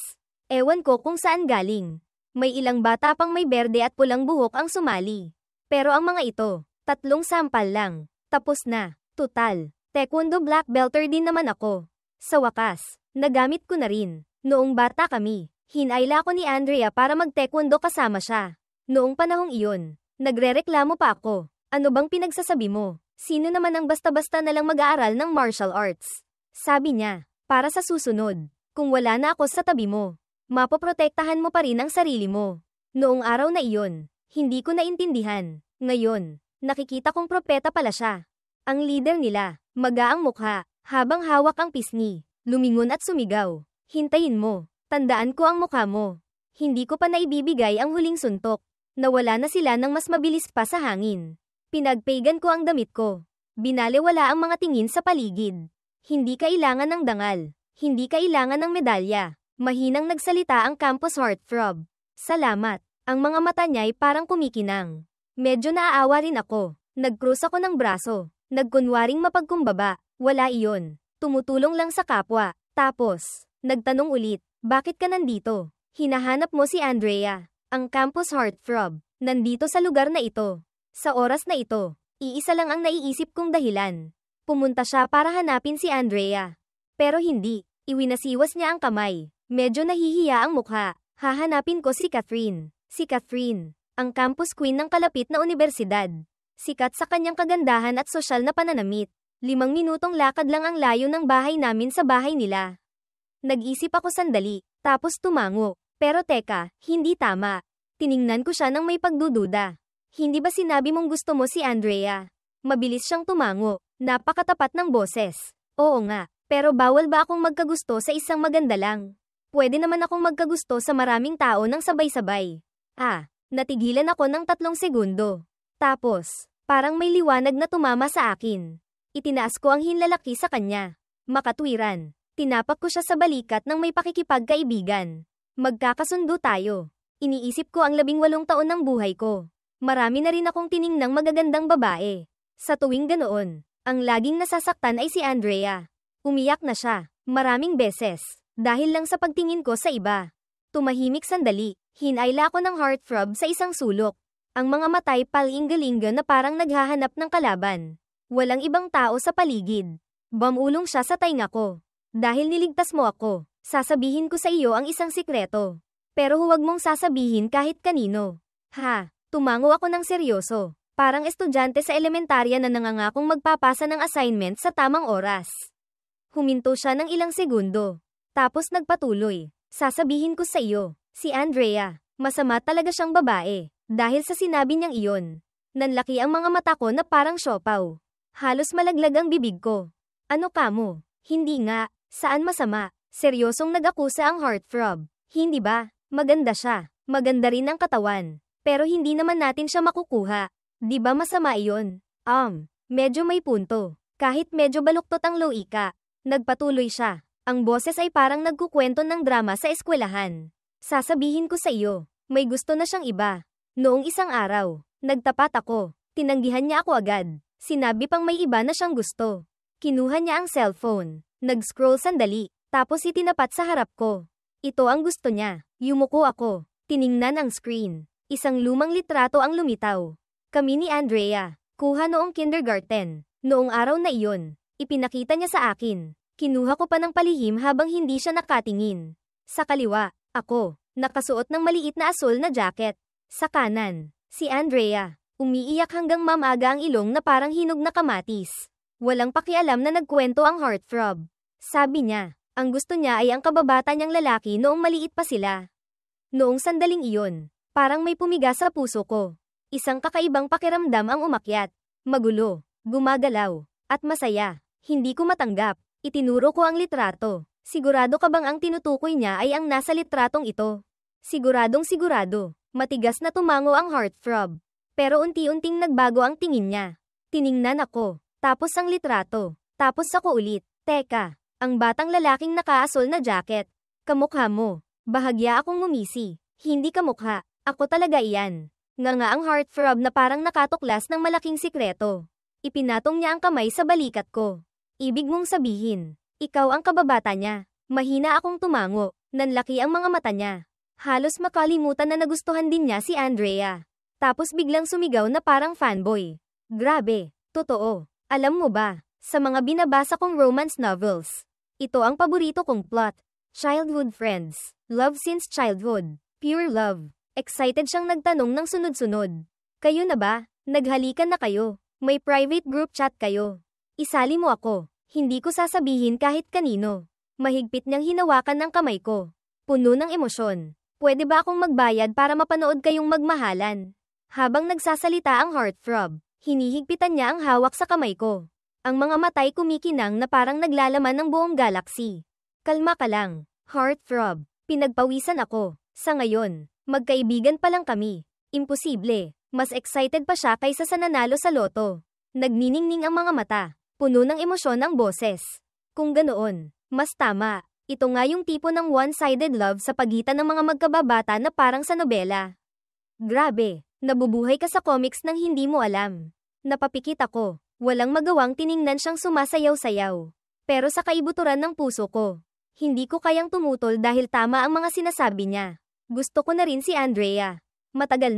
Ewan ko kung saan galing. May ilang bata pang may berde at pulang buhok ang sumali. Pero ang mga ito, 3 sampal lang. Tapos na. Tutal. Taekwondo black belter din naman ako. Sa wakas, nagamit ko na rin. Noong bata kami, hinayla ko ni Andrea para mag-taekwondo kasama siya. Noong panahong iyon, nagrereklamo pa ako. Ano bang pinagsasabi mo? Sino naman ang basta-basta na lang mag-aaral ng martial arts? Sabi niya, para sa susunod, kung wala na ako sa tabi mo, mapoprotektahan mo pa rin ang sarili mo. Noong araw na iyon, hindi ko naintindihan. Ngayon, nakikita kong propeta pala siya. Ang leader nila, maga ang mukha, habang hawak ang pisngi, lumingon at sumigaw. Hintayin mo, tandaan ko ang mukha mo. Hindi ko pa naibibigay ang huling suntok. Nawala na sila ng mas mabilis pa sa hangin. Pinagpaygan ko ang damit ko. Binalewala ang mga tingin sa paligid. Hindi kailangan ng dangal. Hindi kailangan ng medalya. Mahinang nagsalita ang campus heartthrob. Salamat. Ang mga mata niya'y parang kumikinang. Medyo naaawa rin ako. Nagkrus ako ng braso. Nagkunwaring mapagkumbaba. Wala iyon. Tumutulong lang sa kapwa. Tapos, nagtanong ulit, bakit ka nandito? Hinahanap mo si Andrea. Ang campus heartthrob. Nandito sa lugar na ito. Sa oras na ito, iisa lang ang naiisip kong dahilan. Pumunta siya para hanapin si Andrea. Pero hindi. Iwinasiwas niya ang kamay. Medyo nahihiya ang mukha. Hahanapin ko si Catherine. Si Catherine, ang campus queen ng kalapit na universidad. Sikat sa kanyang kagandahan at sosyal na pananamit. 5 minutong lakad lang ang layo ng bahay namin sa bahay nila. Nag-isip ako sandali, tapos tumango. Pero teka, hindi tama. Tiningnan ko siya ng may pagdududa. Hindi ba sinabi mong gusto mo si Andrea? Mabilis siyang tumango. Napakatapat ng boses. Oo nga, pero bawal ba akong magkagusto sa isang maganda lang? Pwede naman akong magkagusto sa maraming tao ng sabay-sabay. Natigilan ako ng 3 segundo. Tapos, parang may liwanag na tumama sa akin. Itinaas ko ang hinlalaki sa kanya. Makatwiran. Tinapak ko siya sa balikat ng may pakikipagkaibigan. Magkakasundo tayo. Iniisip ko ang 18 taon ng buhay ko. Marami na rin akong tiningnang magagandang babae. Sa tuwing ganoon, ang laging nasasaktan ay si Andrea. Umiyak na siya, maraming beses, dahil lang sa pagtingin ko sa iba. Tumahimik sandali. Hinayla ako ng heartthrob sa isang sulok. Ang mga matay palingga-lingga na parang naghahanap ng kalaban. Walang ibang tao sa paligid. Bumulong siya sa tainga ko. Dahil niligtas mo ako, sasabihin ko sa iyo ang isang sikreto. Pero huwag mong sasabihin kahit kanino. Ha, tumango ako ng seryoso. Parang estudyante sa elementarya na nangangakong magpapasa ng assignment sa tamang oras. Huminto siya ng ilang segundo. Tapos nagpatuloy. Sasabihin ko sa iyo, si Andrea, masama talaga siyang babae. Dahil sa sinabi niyang iyon, nanlaki ang mga mata ko na parang siopaw. Halos malaglag ang bibig ko. Ano ka mo? Hindi nga. Saan masama? Seryosong nag-akusa ang heartthrob. Hindi ba? Maganda siya. Maganda rin ang katawan. Pero hindi naman natin siya makukuha. Di ba masama iyon? Medyo may punto. Kahit medyo baluktot ang loika. Nagpatuloy siya. Ang boses ay parang nagkukwento ng drama sa eskwelahan. Sasabihin ko sa iyo, may gusto na siyang iba. Noong isang araw, nagtapat ako. Tinanggihan niya ako agad. Sinabi pang may iba na siyang gusto. Kinuha niya ang cellphone. Nag-scroll sandali. Tapos itinapat sa harap ko. Ito ang gusto niya. Yumuko ako. Tiningnan ang screen. Isang lumang litrato ang lumitaw. Kami ni Andrea. Kuha noong kindergarten. Noong araw na iyon, ipinakita niya sa akin. Kinuha ko pa ng palihim habang hindi siya nakatingin. Sa kaliwa, ako, nakasuot ng maliit na asul na jacket. Sa kanan, si Andrea, umiiyak hanggang mamaga ang ilong na parang hinog na kamatis. Walang pakialam na nagkwento ang heartthrob. Sabi niya, ang gusto niya ay ang kababata niyang lalaki noong maliit pa sila. Noong sandaling iyon, parang may pumiga sa puso ko. Isang kakaibang pakiramdam ang umakyat. Magulo, gumagalaw, at masaya. Hindi ko matanggap. Itinuro ko ang litrato. Sigurado ka bang ang tinutukoy niya ay ang nasa litratong ito? Siguradong sigurado. Matigas na tumango ang heartthrob. Pero unti-unting nagbago ang tingin niya. Tiningnan ako. Tapos ang litrato. Tapos ako ulit. Teka, ang batang lalaking nakaasol na jacket. Kamukha mo. Bahagya akong ngumisi. Hindi kamukha. Ako talaga iyan. Nga ang heartthrob na parang nakatuklas ng malaking sikreto. Ipinatong niya ang kamay sa balikat ko. Ibig mong sabihin, ikaw ang kababata niya. Mahina akong tumango. Nanlaki ang mga mata niya. Halos makalimutan na nagustuhan din niya si Andrea. Tapos biglang sumigaw na parang fanboy. Grabe, totoo. Alam mo ba, sa mga binabasa kong romance novels, ito ang paborito kong plot. Childhood friends, love since childhood, pure love. Excited siyang nagtanong ng sunod-sunod. Kayo na ba? Naghalikan na kayo? May private group chat kayo? Isali mo ako. Hindi ko sasabihin kahit kanino. Mahigpit niyang hinawakan ng kamay ko. Puno ng emosyon. Pwede ba akong magbayad para mapanood kayong magmahalan? Habang nagsasalita ang heartthrob, hinihigpitan niya ang hawak sa kamay ko. Ang mga matay kumikinang na parang naglalaman ng buong galaxy. Kalma ka lang, heartthrob. Pinagpawisan ako. Sa ngayon, magkaibigan pa lang kami. Imposible. Mas excited pa siya kaysa sa nanalo sa loto. Nagniningning ang mga mata. Puno ng emosyon ang boses. Kung ganoon, mas tama. Ito nga yung tipo ng one-sided love sa pagitan ng mga magkababata na parang sa nobela. Grabe, nabubuhay ka sa comics nang hindi mo alam. Napapikit ako. Walang magawang tiningnan siyang sumasayaw-sayaw. Pero sa kaibuturan ng puso ko, hindi ko kayang tumutol dahil tama ang mga sinasabi niya. Gusto ko na rin si Andrea. Matagal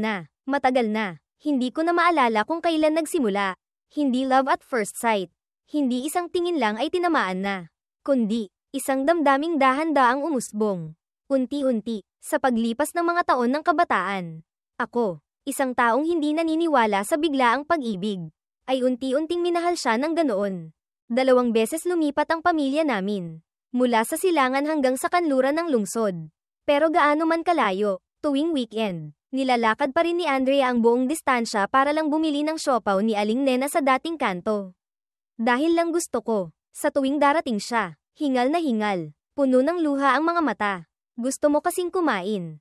na. Hindi ko na maalala kung kailan nagsimula. Hindi love at first sight. Hindi isang tingin lang ay tinamaan na. Kundi, isang damdaming dahan-daang umusbong. Unti-unti, sa paglipas ng mga taon ng kabataan. Ako, isang taong hindi naniniwala sa biglaang pag-ibig, ay unti-unting minahal siya ng ganoon. 2 beses lumipat ang pamilya namin. Mula sa silangan hanggang sa kanluran ng lungsod. Pero gaano man kalayo, tuwing weekend, nilalakad pa rin ni Andrea ang buong distansya para lang bumili ng siopaw ni Aling Nena sa dating kanto. Dahil lang gusto ko, sa tuwing darating siya, hingal na hingal, puno ng luha ang mga mata. Gusto mo kasing kumain.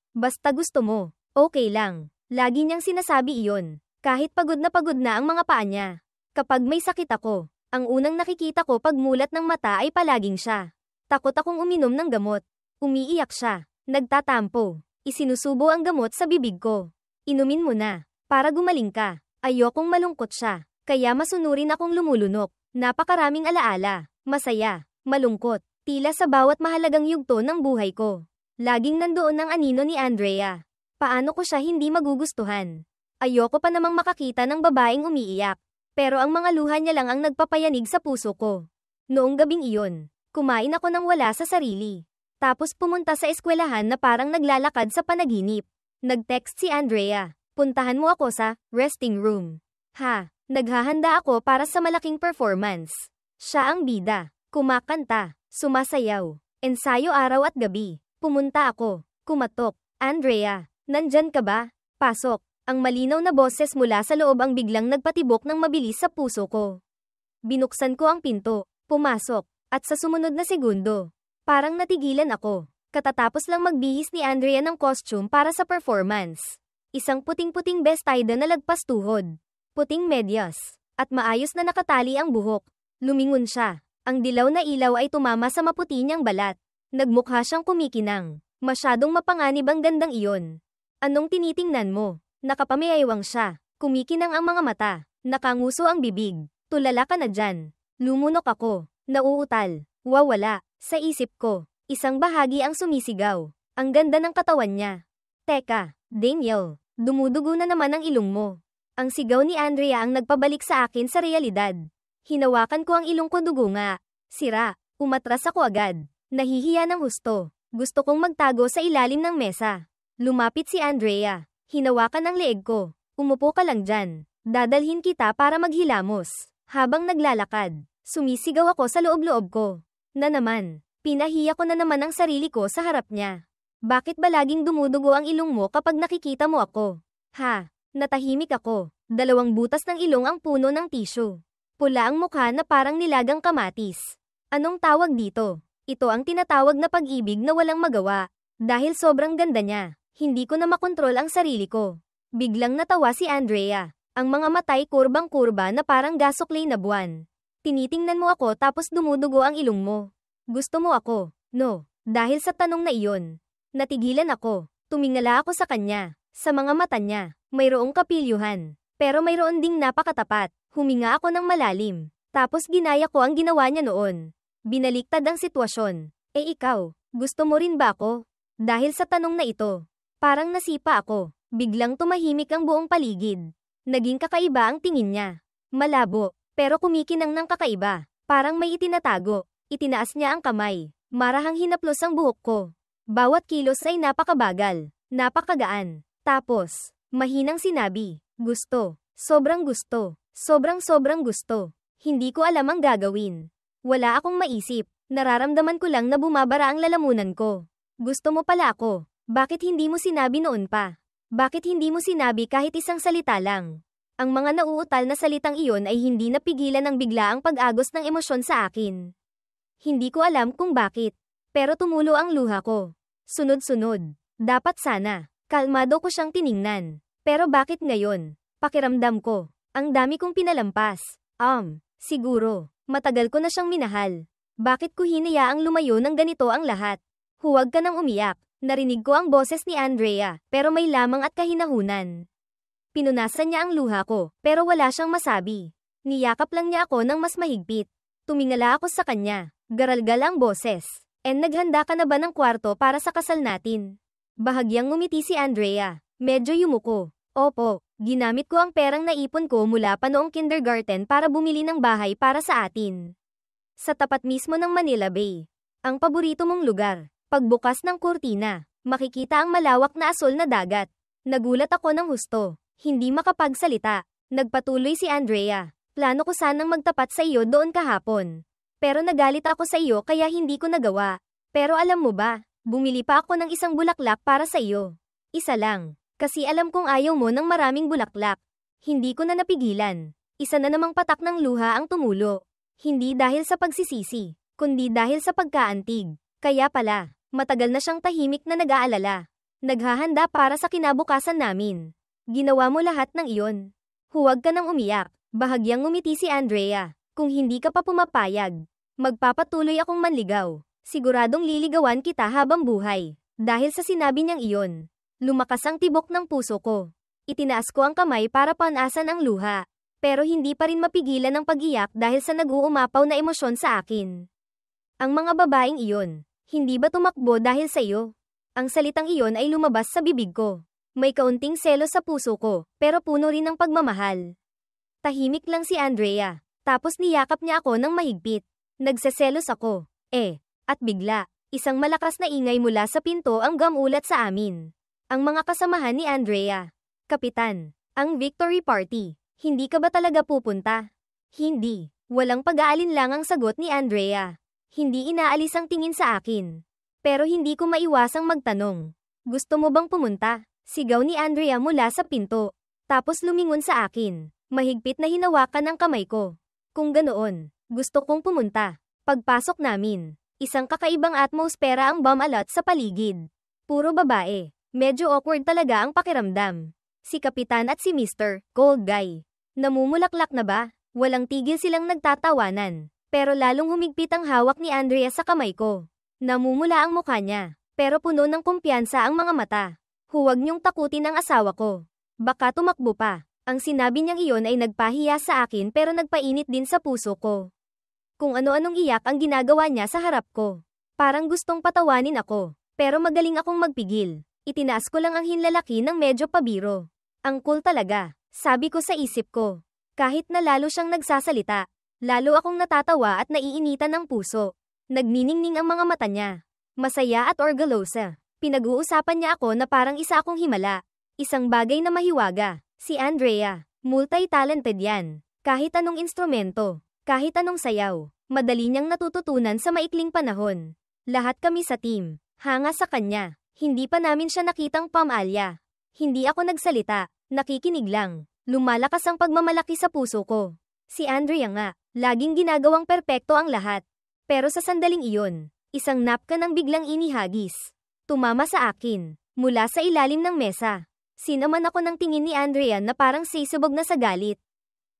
Basta gusto mo, okay lang. Lagi niyang sinasabi iyon, kahit pagod na ang mga paa niya. Kapag may sakit ako, ang unang nakikita ko pagmulat ng mata ay palaging siya. Takot akong uminom ng gamot. Umiiyak siya, nagtatampo. Isinusubo ang gamot sa bibig ko. Inumin mo na, para gumaling ka. Ayokong malungkot siya, kaya masunurin akong lumulunok. Napakaraming alaala, masaya, malungkot, tila sa bawat mahalagang yugto ng buhay ko. Laging nandoon ang anino ni Andrea. Paano ko siya hindi magugustuhan? Ayoko pa namang makakita ng babaeng umiiyak. Pero ang mga luha niya lang ang nagpapayanig sa puso ko. Noong gabing iyon, kumain ako ng wala sa sarili. Tapos pumunta sa eskwelahan na parang naglalakad sa panaginip. Nag-text si Andrea, puntahan mo ako sa resting room. Naghahanda ako para sa malaking performance. Siya ang bida, kumakanta, sumasayaw, ensayo araw at gabi. Pumunta ako, kumatok. Andrea, nandyan ka ba? Pasok. Ang malinaw na boses mula sa loob ang biglang nagpatibok ng mabilis sa puso ko. Binuksan ko ang pinto, pumasok, at sa sumunod na segundo, parang natigilan ako. Katatapos lang magbihis ni Andrea ng costume para sa performance. Isang puting-puting bestida na lagpas tuhod, puting medyas, at maayos na nakatali ang buhok. Lumingon siya. Ang dilaw na ilaw ay tumama sa maputi niyang balat. Nagmukha siyang kumikinang. Masyadong mapanganib ang gandang iyon. Anong tinitingnan mo? Nakapamiaywang siya. Kumikinang ang mga mata. Nakanguso ang bibig. Tulala ka na dyan. Lumunok ako. Nauutal. Wawala. Sa isip ko, isang bahagi ang sumisigaw. Ang ganda ng katawan niya. Teka, Daniel. Dumudugo na naman ang ilong mo. Ang sigaw ni Andrea ang nagpabalik sa akin sa realidad. Hinawakan ko ang ilong ko, dugo nga. Sira. Umatras ako agad. Nahihiya ng husto. Gusto kong magtago sa ilalim ng mesa. Lumapit si Andrea. Hinawakan ang leeg ko. Umupo ka lang dyan. Dadalhin kita para maghilamos. Habang naglalakad, sumisigaw ako sa loob-loob ko. Na naman, pinahiya ko na naman ang sarili ko sa harap niya. Bakit ba laging dumudugo ang ilong mo kapag nakikita mo ako? Natahimik ako. 2 butas ng ilong ang puno ng tissue. Pula ang mukha na parang nilagang kamatis. Anong tawag dito? Ito ang tinatawag na pag-ibig na walang magawa. Dahil sobrang ganda niya, hindi ko na makontrol ang sarili ko. Biglang natawa si Andrea. Ang mga matay kurbang-kurba na parang gasoklay na buwan. Tinitingnan mo ako tapos dumudugo ang ilong mo. Gusto mo ako? No. Dahil sa tanong na iyon, natigilan ako. Tumingala ako sa kanya. Sa mga mata niya, mayroong kapilyuhan. Pero mayroon ding napakatapat. Huminga ako ng malalim. Tapos ginaya ko ang ginawa niya noon. Binaliktad ang sitwasyon. Ikaw, gusto mo rin ba ako? Dahil sa tanong na ito, parang nasipa ako. Biglang tumahimik ang buong paligid. Naging kakaiba ang tingin niya. Malabo, pero kumikinang ng kakaiba. Parang may itinatago. Itinaas niya ang kamay. Marahang hinaplos ang buhok ko. Bawat kilos ay napakabagal. Napakagaan. Tapos, mahinang sinabi, gusto. Sobrang gusto. Sobrang gusto. Hindi ko alam ang gagawin. Wala akong maisip. Nararamdaman ko lang na bumabara ang lalamunan ko. Gusto mo pala ako. Bakit hindi mo sinabi noon pa? Bakit hindi mo sinabi kahit isang salita lang? Ang mga nauutal na salitang iyon ay hindi napigilan ng biglaang pag-agos ng emosyon sa akin. Hindi ko alam kung bakit. Pero tumulo ang luha ko. Sunod-sunod. Dapat sana. Kalmado ko siyang tiningnan. Pero bakit ngayon? Pakiramdam ko. Ang dami kong pinalampas. Siguro. Matagal ko na siyang minahal. Bakit ko hinayaang lumayo ng ganito ang lahat? Huwag ka nang umiyak. Narinig ko ang boses ni Andrea, pero may lamang at kahinahunan. Pinunasan niya ang luha ko, pero wala siyang masabi. Niyakap lang niya ako ng mas mahigpit. Tumingala ako sa kanya. Garalgal ang boses. Naghanda ka na ba ng kwarto para sa kasal natin? Bahagyang ngumiti si Andrea. Medyo yumuko. Opo, ginamit ko ang perang naipon ko mula pa noong kindergarten para bumili ng bahay para sa atin. Sa tapat mismo ng Manila Bay. Ang paborito mong lugar. Pagbukas ng kurtina, makikita ang malawak na asol na dagat. Nagulat ako ng husto. Hindi makapagsalita. Nagpatuloy si Andrea. Plano ko sanang magtapat sa iyo doon kahapon. Pero nagalit ako sa iyo kaya hindi ko nagawa. Pero alam mo ba, bumili pa ako ng isang bulaklak para sa iyo. Isa lang. Kasi alam kong ayaw mo ng maraming bulaklak. Hindi ko na napigilan. Isa na namang patak ng luha ang tumulo. Hindi dahil sa pagsisisi, kundi dahil sa pagkaantig. Kaya pala, matagal na siyang tahimik na nag-aalala. Naghahanda para sa kinabukasan namin. Ginawa mo lahat ng iyon. Huwag ka nang umiyak. Bahagyang ngumiti si Andrea. Kung hindi ka pa pumapayag, magpapatuloy akong manligaw. Siguradong liligawan kita habang buhay. Dahil sa sinabi niyang iyon. Lumakas ang tibok ng puso ko. Itinaas ko ang kamay para panasan ang luha. Pero hindi pa rin mapigilan ang pag-iyak dahil sa nag-uumapaw na emosyon sa akin. Ang mga babaeng iyon, hindi ba tumakbo dahil sa iyo? Ang salitang iyon ay lumabas sa bibig ko. May kaunting selos sa puso ko, pero puno rin ng pagmamahal. Tahimik lang si Andrea. Tapos niyakap niya ako ng mahigpit. Nagseselos ako. At bigla, isang malakas na ingay mula sa pinto ang gamulat sa amin. Ang mga kasamahan ni Andrea. Kapitan, ang victory party. Hindi ka ba talaga pupunta? Hindi. Walang pag-aalinlangang sagot ni Andrea. Hindi inaalis ang tingin sa akin. Pero hindi ko maiwasang magtanong. Gusto mo bang pumunta? Sigaw ni Andrea mula sa pinto. Tapos lumingon sa akin. Mahigpit na hinawakan ang kamay ko. Kung ganoon, gusto kong pumunta. Pagpasok namin, isang kakaibang atmosfera ang bumalat sa paligid. Puro babae. Medyo awkward talaga ang pakiramdam. Si Kapitan at si Mr. Cold Guy. Namumulaklak na ba? Walang tigil silang nagtatawanan. Pero lalong humigpit ang hawak ni Andrea sa kamay ko. Namumula ang mukha niya. Pero puno ng kumpiyansa ang mga mata. Huwag niyong takutin ang asawa ko. Baka tumakbo pa. Ang sinabi niyang iyon ay nagpahiya sa akin pero nagpainit din sa puso ko. Kung ano-anong iyak ang ginagawa niya sa harap ko. Parang gustong patawanin ako. Pero magaling akong magpigil. Itinaas ko lang ang hinlalaki ng medyo pabiro. Ang cool talaga, sabi ko sa isip ko. Kahit na lalo siyang nagsasalita, lalo akong natatawa at naiinitan ng puso. Nagniningning ang mga mata niya. Masaya at orgullosa. Pinag-uusapan niya ako na parang isa akong himala. Isang bagay na mahiwaga. Si Andrea, multi-talented yan. Kahit anong instrumento, kahit anong sayaw, madali niyang natututunan sa maikling panahon. Lahat kami sa team, hanga sa kanya. Hindi pa namin siya nakitang pamalya. Hindi ako nagsalita, nakikinig lang. Lumalakas ang pagmamalaki sa puso ko. Si Andrea nga, laging ginagawang perpekto ang lahat. Pero sa sandaling iyon, isang napkin ang biglang inihagis. Tumama sa akin, mula sa ilalim ng mesa. Sinaman ako ng tingin ni Andrea na parang sisubog na sa galit.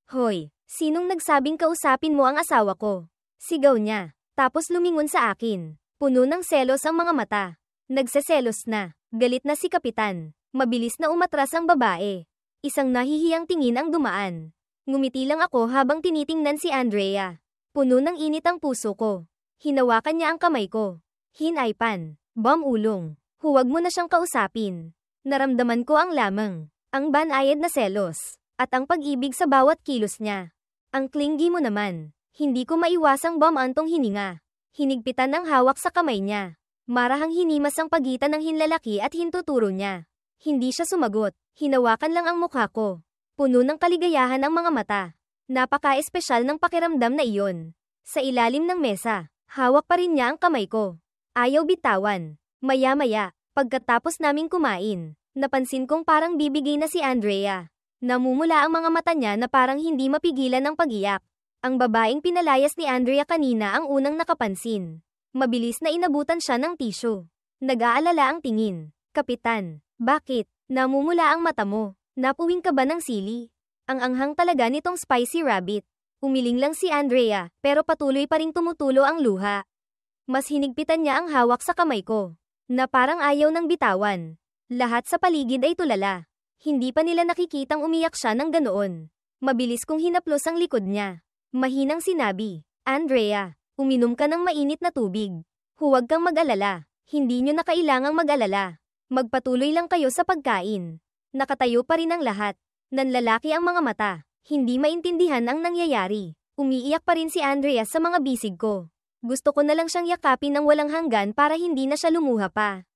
Hoy, sinong nagsabing kausapin mo ang asawa ko? Sigaw niya, tapos lumingon sa akin. Puno ng selos ang mga mata. Nagseselos na, galit na si Kapitan. Mabilis na umatras ang babae. Isang nahihiyang tingin ang dumaan. Ngumiti lang ako habang tinitingnan si Andrea. Puno ng init ang puso ko. Hinawakan niya ang kamay ko. Hinaypan. Ulong. Huwag mo na siyang kausapin. Naramdaman ko ang lamang. Ang banayad na selos. At ang pag-ibig sa bawat kilos niya. Ang clingy mo naman. Hindi ko maiwasang antong hininga. Hinigpitan ng hawak sa kamay niya. Marahang hinimas ang pagitan ng hinlalaki at hintuturo niya. Hindi siya sumagot. Hinawakan lang ang mukha ko. Puno ng kaligayahan ang mga mata. Napaka-espesyal ng pakiramdam na iyon. Sa ilalim ng mesa, hawak pa rin niya ang kamay ko. Ayaw bitawan. Maya-maya, pagkatapos naming kumain, napansin kong parang bibigay na si Andrea. Namumula ang mga mata niya na parang hindi mapigilan ng pag-iyak. Ang babaeng pinalayas ni Andrea kanina ang unang nakapansin. Mabilis na inabutan siya ng tissue. Nag-aalala ang tingin. Kapitan, bakit? Namumula ang mata mo. Napuwing ka ba ng sili? Ang anghang talaga nitong spicy rabbit. Umiling lang si Andrea, pero patuloy pa ring tumutulo ang luha. Mas hinigpitan niya ang hawak sa kamay ko, na parang ayaw ng bitawan. Lahat sa paligid ay tulala. Hindi pa nila nakikitang umiyak siya ng ganoon. Mabilis kong hinaplos ang likod niya. Mahinang sinabi, Andrea, uminom ka ng mainit na tubig. Huwag kang mag-alala. Hindi niyo na kailangang mag-alala. Magpatuloy lang kayo sa pagkain. Nakatayo pa rin ang lahat. Nanlalaki ang mga mata. Hindi maintindihan ang nangyayari. Umiiyak pa rin si Andrea sa mga bisig ko. Gusto ko na lang siyang yakapin ng walang hanggan para hindi na siya lumuha pa.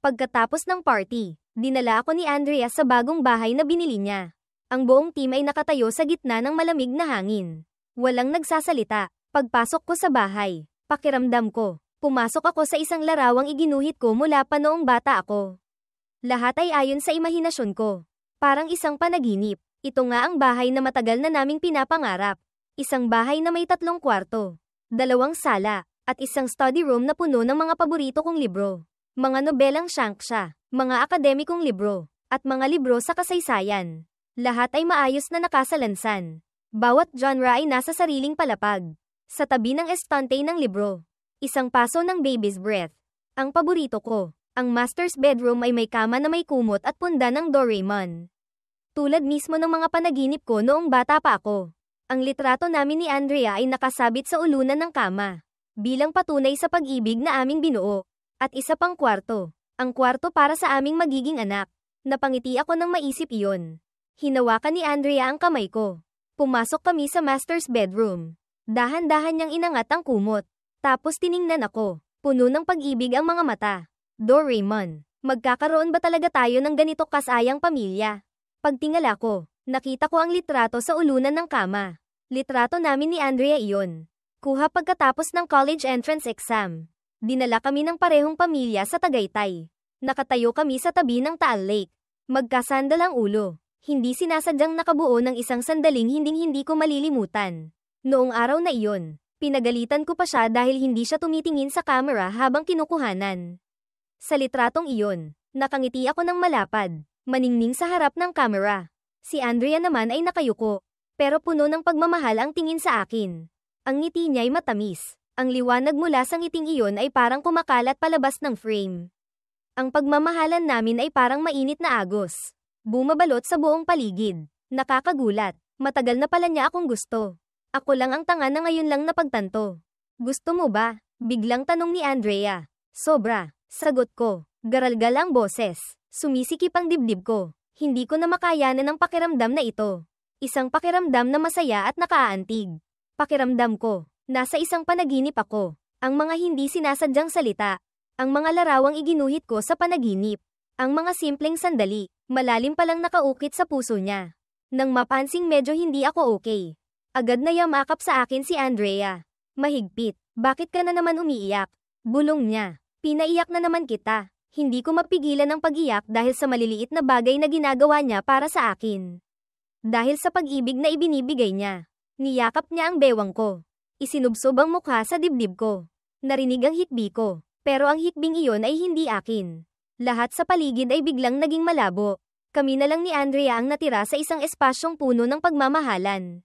Pagkatapos ng party, dinala ako ni Andrea sa bagong bahay na binili niya. Ang buong team ay nakatayo sa gitna ng malamig na hangin. Walang nagsasalita. Pagpasok ko sa bahay, pakiramdam ko, pumasok ako sa isang larawang iginuhit ko mula pa noong bata ako. Lahat ay ayon sa imahinasyon ko. Parang isang panaginip. Ito nga ang bahay na matagal na naming pinapangarap. Isang bahay na may 3 kwarto, 2 sala, at isang study room na puno ng mga paborito kong libro. Mga nobelang syankya, mga akademikong libro, at mga libro sa kasaysayan. Lahat ay maayos na nakasalansan. Bawat genre ay nasa sariling palapag. Sa tabi ng estante ng libro, isang paso ng baby's breath. Ang paborito ko, ang master's bedroom ay may kama na may kumot at punda ng Doraemon. Tulad mismo ng mga panaginip ko noong bata pa ako. Ang litrato namin ni Andrea ay nakasabit sa ulunan ng kama, bilang patunay sa pag-ibig na aming binuo. At isa pang kwarto, Ang kwarto para sa aming magiging anak. Napangiti ako nang maisip iyon. Hinawakan ni Andrea ang kamay ko. Pumasok kami sa master's bedroom. Dahan-dahan niyang inangat ang kumot. Tapos tiningnan ako. Puno ng pag-ibig ang mga mata. Doraemon, magkakaroon ba talaga tayo ng ganito kasayang pamilya? Pagtingala ko, nakita ko ang litrato sa ulunan ng kama. Litrato namin ni Andrea iyon. Kuha pagkatapos ng college entrance exam. Dinala kami ng parehong pamilya sa Tagaytay. Nakatayo kami sa tabi ng Taal Lake. Magkasandal ang ulo. Hindi sinasadyang nakabuo ng isang sandaling hinding-hindi ko malilimutan. Noong araw na iyon, pinagalitan ko pa siya dahil hindi siya tumitingin sa camera habang kinukuhanan. Sa litratong iyon, nakangiti ako ng malapad, maningning sa harap ng camera. Si Andrea naman ay nakayuko, pero puno ng pagmamahal ang tingin sa akin. Ang ngiti niya'y matamis. Ang liwanag mula sa ngiting iyon ay parang kumakalat palabas ng frame. Ang pagmamahalan namin ay parang mainit na agos. Bumabalot sa buong paligid. Nakakagulat. Matagal na pala niya akong gusto. Ako lang ang tanga na ngayon lang napagtanto. Gusto mo ba? Biglang tanong ni Andrea. Sobra. Sagot ko. Garalgal ang boses. Sumisikip ang dibdib ko. Hindi ko na makayanan ang pakiramdam na ito. Isang pakiramdam na masaya at nakaaantig. Pakiramdam ko. Nasa isang panaginip ako. Ang mga hindi sinasadyang salita. Ang mga larawang iginuhit ko sa panaginip. Ang mga simpleng sandali. Malalim palang nakaukit sa puso niya. Nang mapansing medyo hindi ako okay. Agad na yamakap sa akin si Andrea. Mahigpit. Bakit ka na naman umiiyak? Bulong niya. Pinaiyak na naman kita. Hindi ko mapigilan ang pag-iyak dahil sa maliliit na bagay na ginagawa niya para sa akin. Dahil sa pag-ibig na ibinibigay niya. Niyakap niya ang bewang ko. Isinubsob ang mukha sa dibdib ko. Narinig ang hikbi ko. Pero ang hikbing iyon ay hindi akin. Lahat sa paligid ay biglang naging malabo. Kami na lang ni Andrea ang natira sa isang espasyong puno ng pagmamahalan.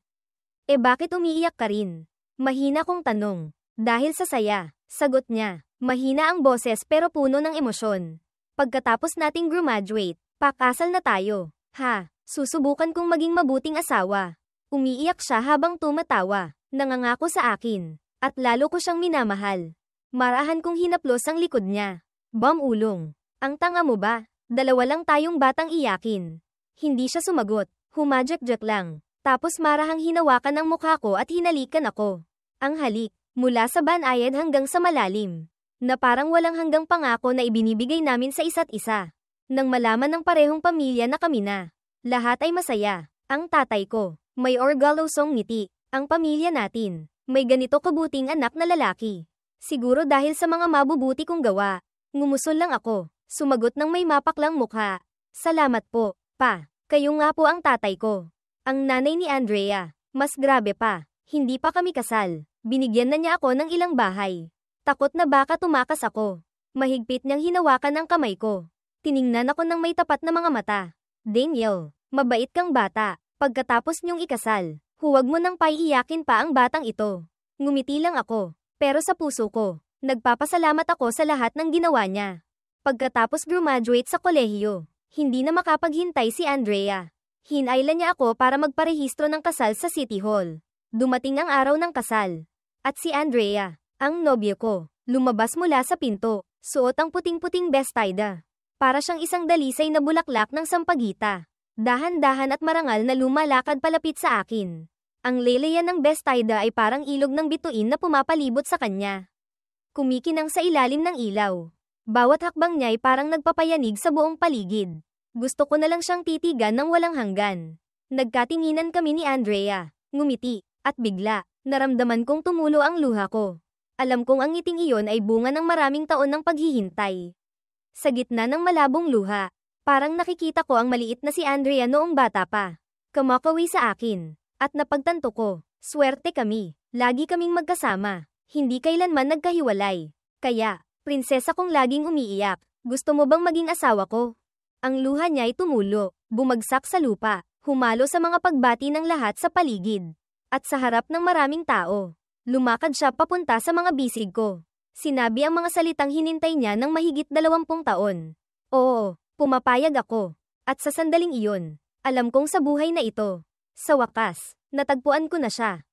Bakit umiiyak ka rin? Mahina kong tanong. Dahil sa saya. Sagot niya. Mahina ang boses pero puno ng emosyon. Pagkatapos nating graduate, pakasal na tayo. Ha, susubukan kong maging mabuting asawa. Umiiyak siya habang tumatawa. Nangangako sa akin. At lalo ko siyang minamahal. Marahan kong hinaplos ang likod niya. Ulong. Ang tanga mo ba? Dalawa lang tayong batang iyakin. Hindi siya sumagot. Humajak-jak lang. Tapos marahang hinawakan ang mukha ko at hinalikan ako. Ang halik. Mula sa banayad hanggang sa malalim. Na parang walang hanggang pangako na ibinibigay namin sa isa't isa. Nang malaman ng parehong pamilya na kami na. Lahat ay masaya. Ang tatay ko. May orgalosong ngiti. Ang pamilya natin. May ganito kabuting anak na lalaki. Siguro dahil sa mga mabubuti kong gawa. Ngumusol lang ako. Sumagot ng may mapaklang mukha. Salamat po, pa. Kayo nga po ang tatay ko. Ang nanay ni Andrea. Mas grabe pa. Hindi pa kami kasal. Binigyan na niya ako ng ilang bahay. Takot na baka tumakas ako. Mahigpit niyang hinawakan ang kamay ko. Tiningnan ako ng may tapat na mga mata. Daniel, mabait kang bata. Pagkatapos niyong ikasal, huwag mo nang paiiyakin pa ang batang ito. Ngumiti lang ako. Pero sa puso ko, nagpapasalamat ako sa lahat ng ginawa niya. Pagkatapos graduate sa kolehiyo, hindi na makapaghintay si Andrea. Hinayla niya ako para magparehistro ng kasal sa City Hall. Dumating ang araw ng kasal. At si Andrea, ang nobyo ko, lumabas mula sa pinto, suot ang puting-puting bestida. Para siyang isang dalisay na bulaklak ng sampagita. Dahan-dahan at marangal na lumalakad palapit sa akin. Ang leleyan ng bestida ay parang ilog ng bituin na pumapalibot sa kanya. Kumikinang sa ilalim ng ilaw. Bawat hakbang niya ay parang nagpapayanig sa buong paligid. Gusto ko na lang siyang titigan ng walang hanggan. Nagkatinginan kami ni Andrea, ngumiti, at bigla, naramdaman kong tumulo ang luha ko. Alam kong ang ngiting iyon ay bunga ng maraming taon ng paghihintay. Sa gitna ng malabong luha, parang nakikita ko ang maliit na si Andrea noong bata pa. Kumakawi sa akin. At napagtanto ko, swerte kami. Lagi kaming magkasama. Hindi kailanman nagkahiwalay. Kaya, prinsesa kong laging umiiyak. Gusto mo bang maging asawa ko? Ang luha niya ay tumulo, bumagsak sa lupa, humalo sa mga pagbati ng lahat sa paligid. At sa harap ng maraming tao, lumakad siya papunta sa mga bisig ko. Sinabi ang mga salitang hinintay niya ng mahigit 20 taon. Oo, pumapayag ako. At sa sandaling iyon, alam kong sa buhay na ito, sa wakas, natagpuan ko na siya.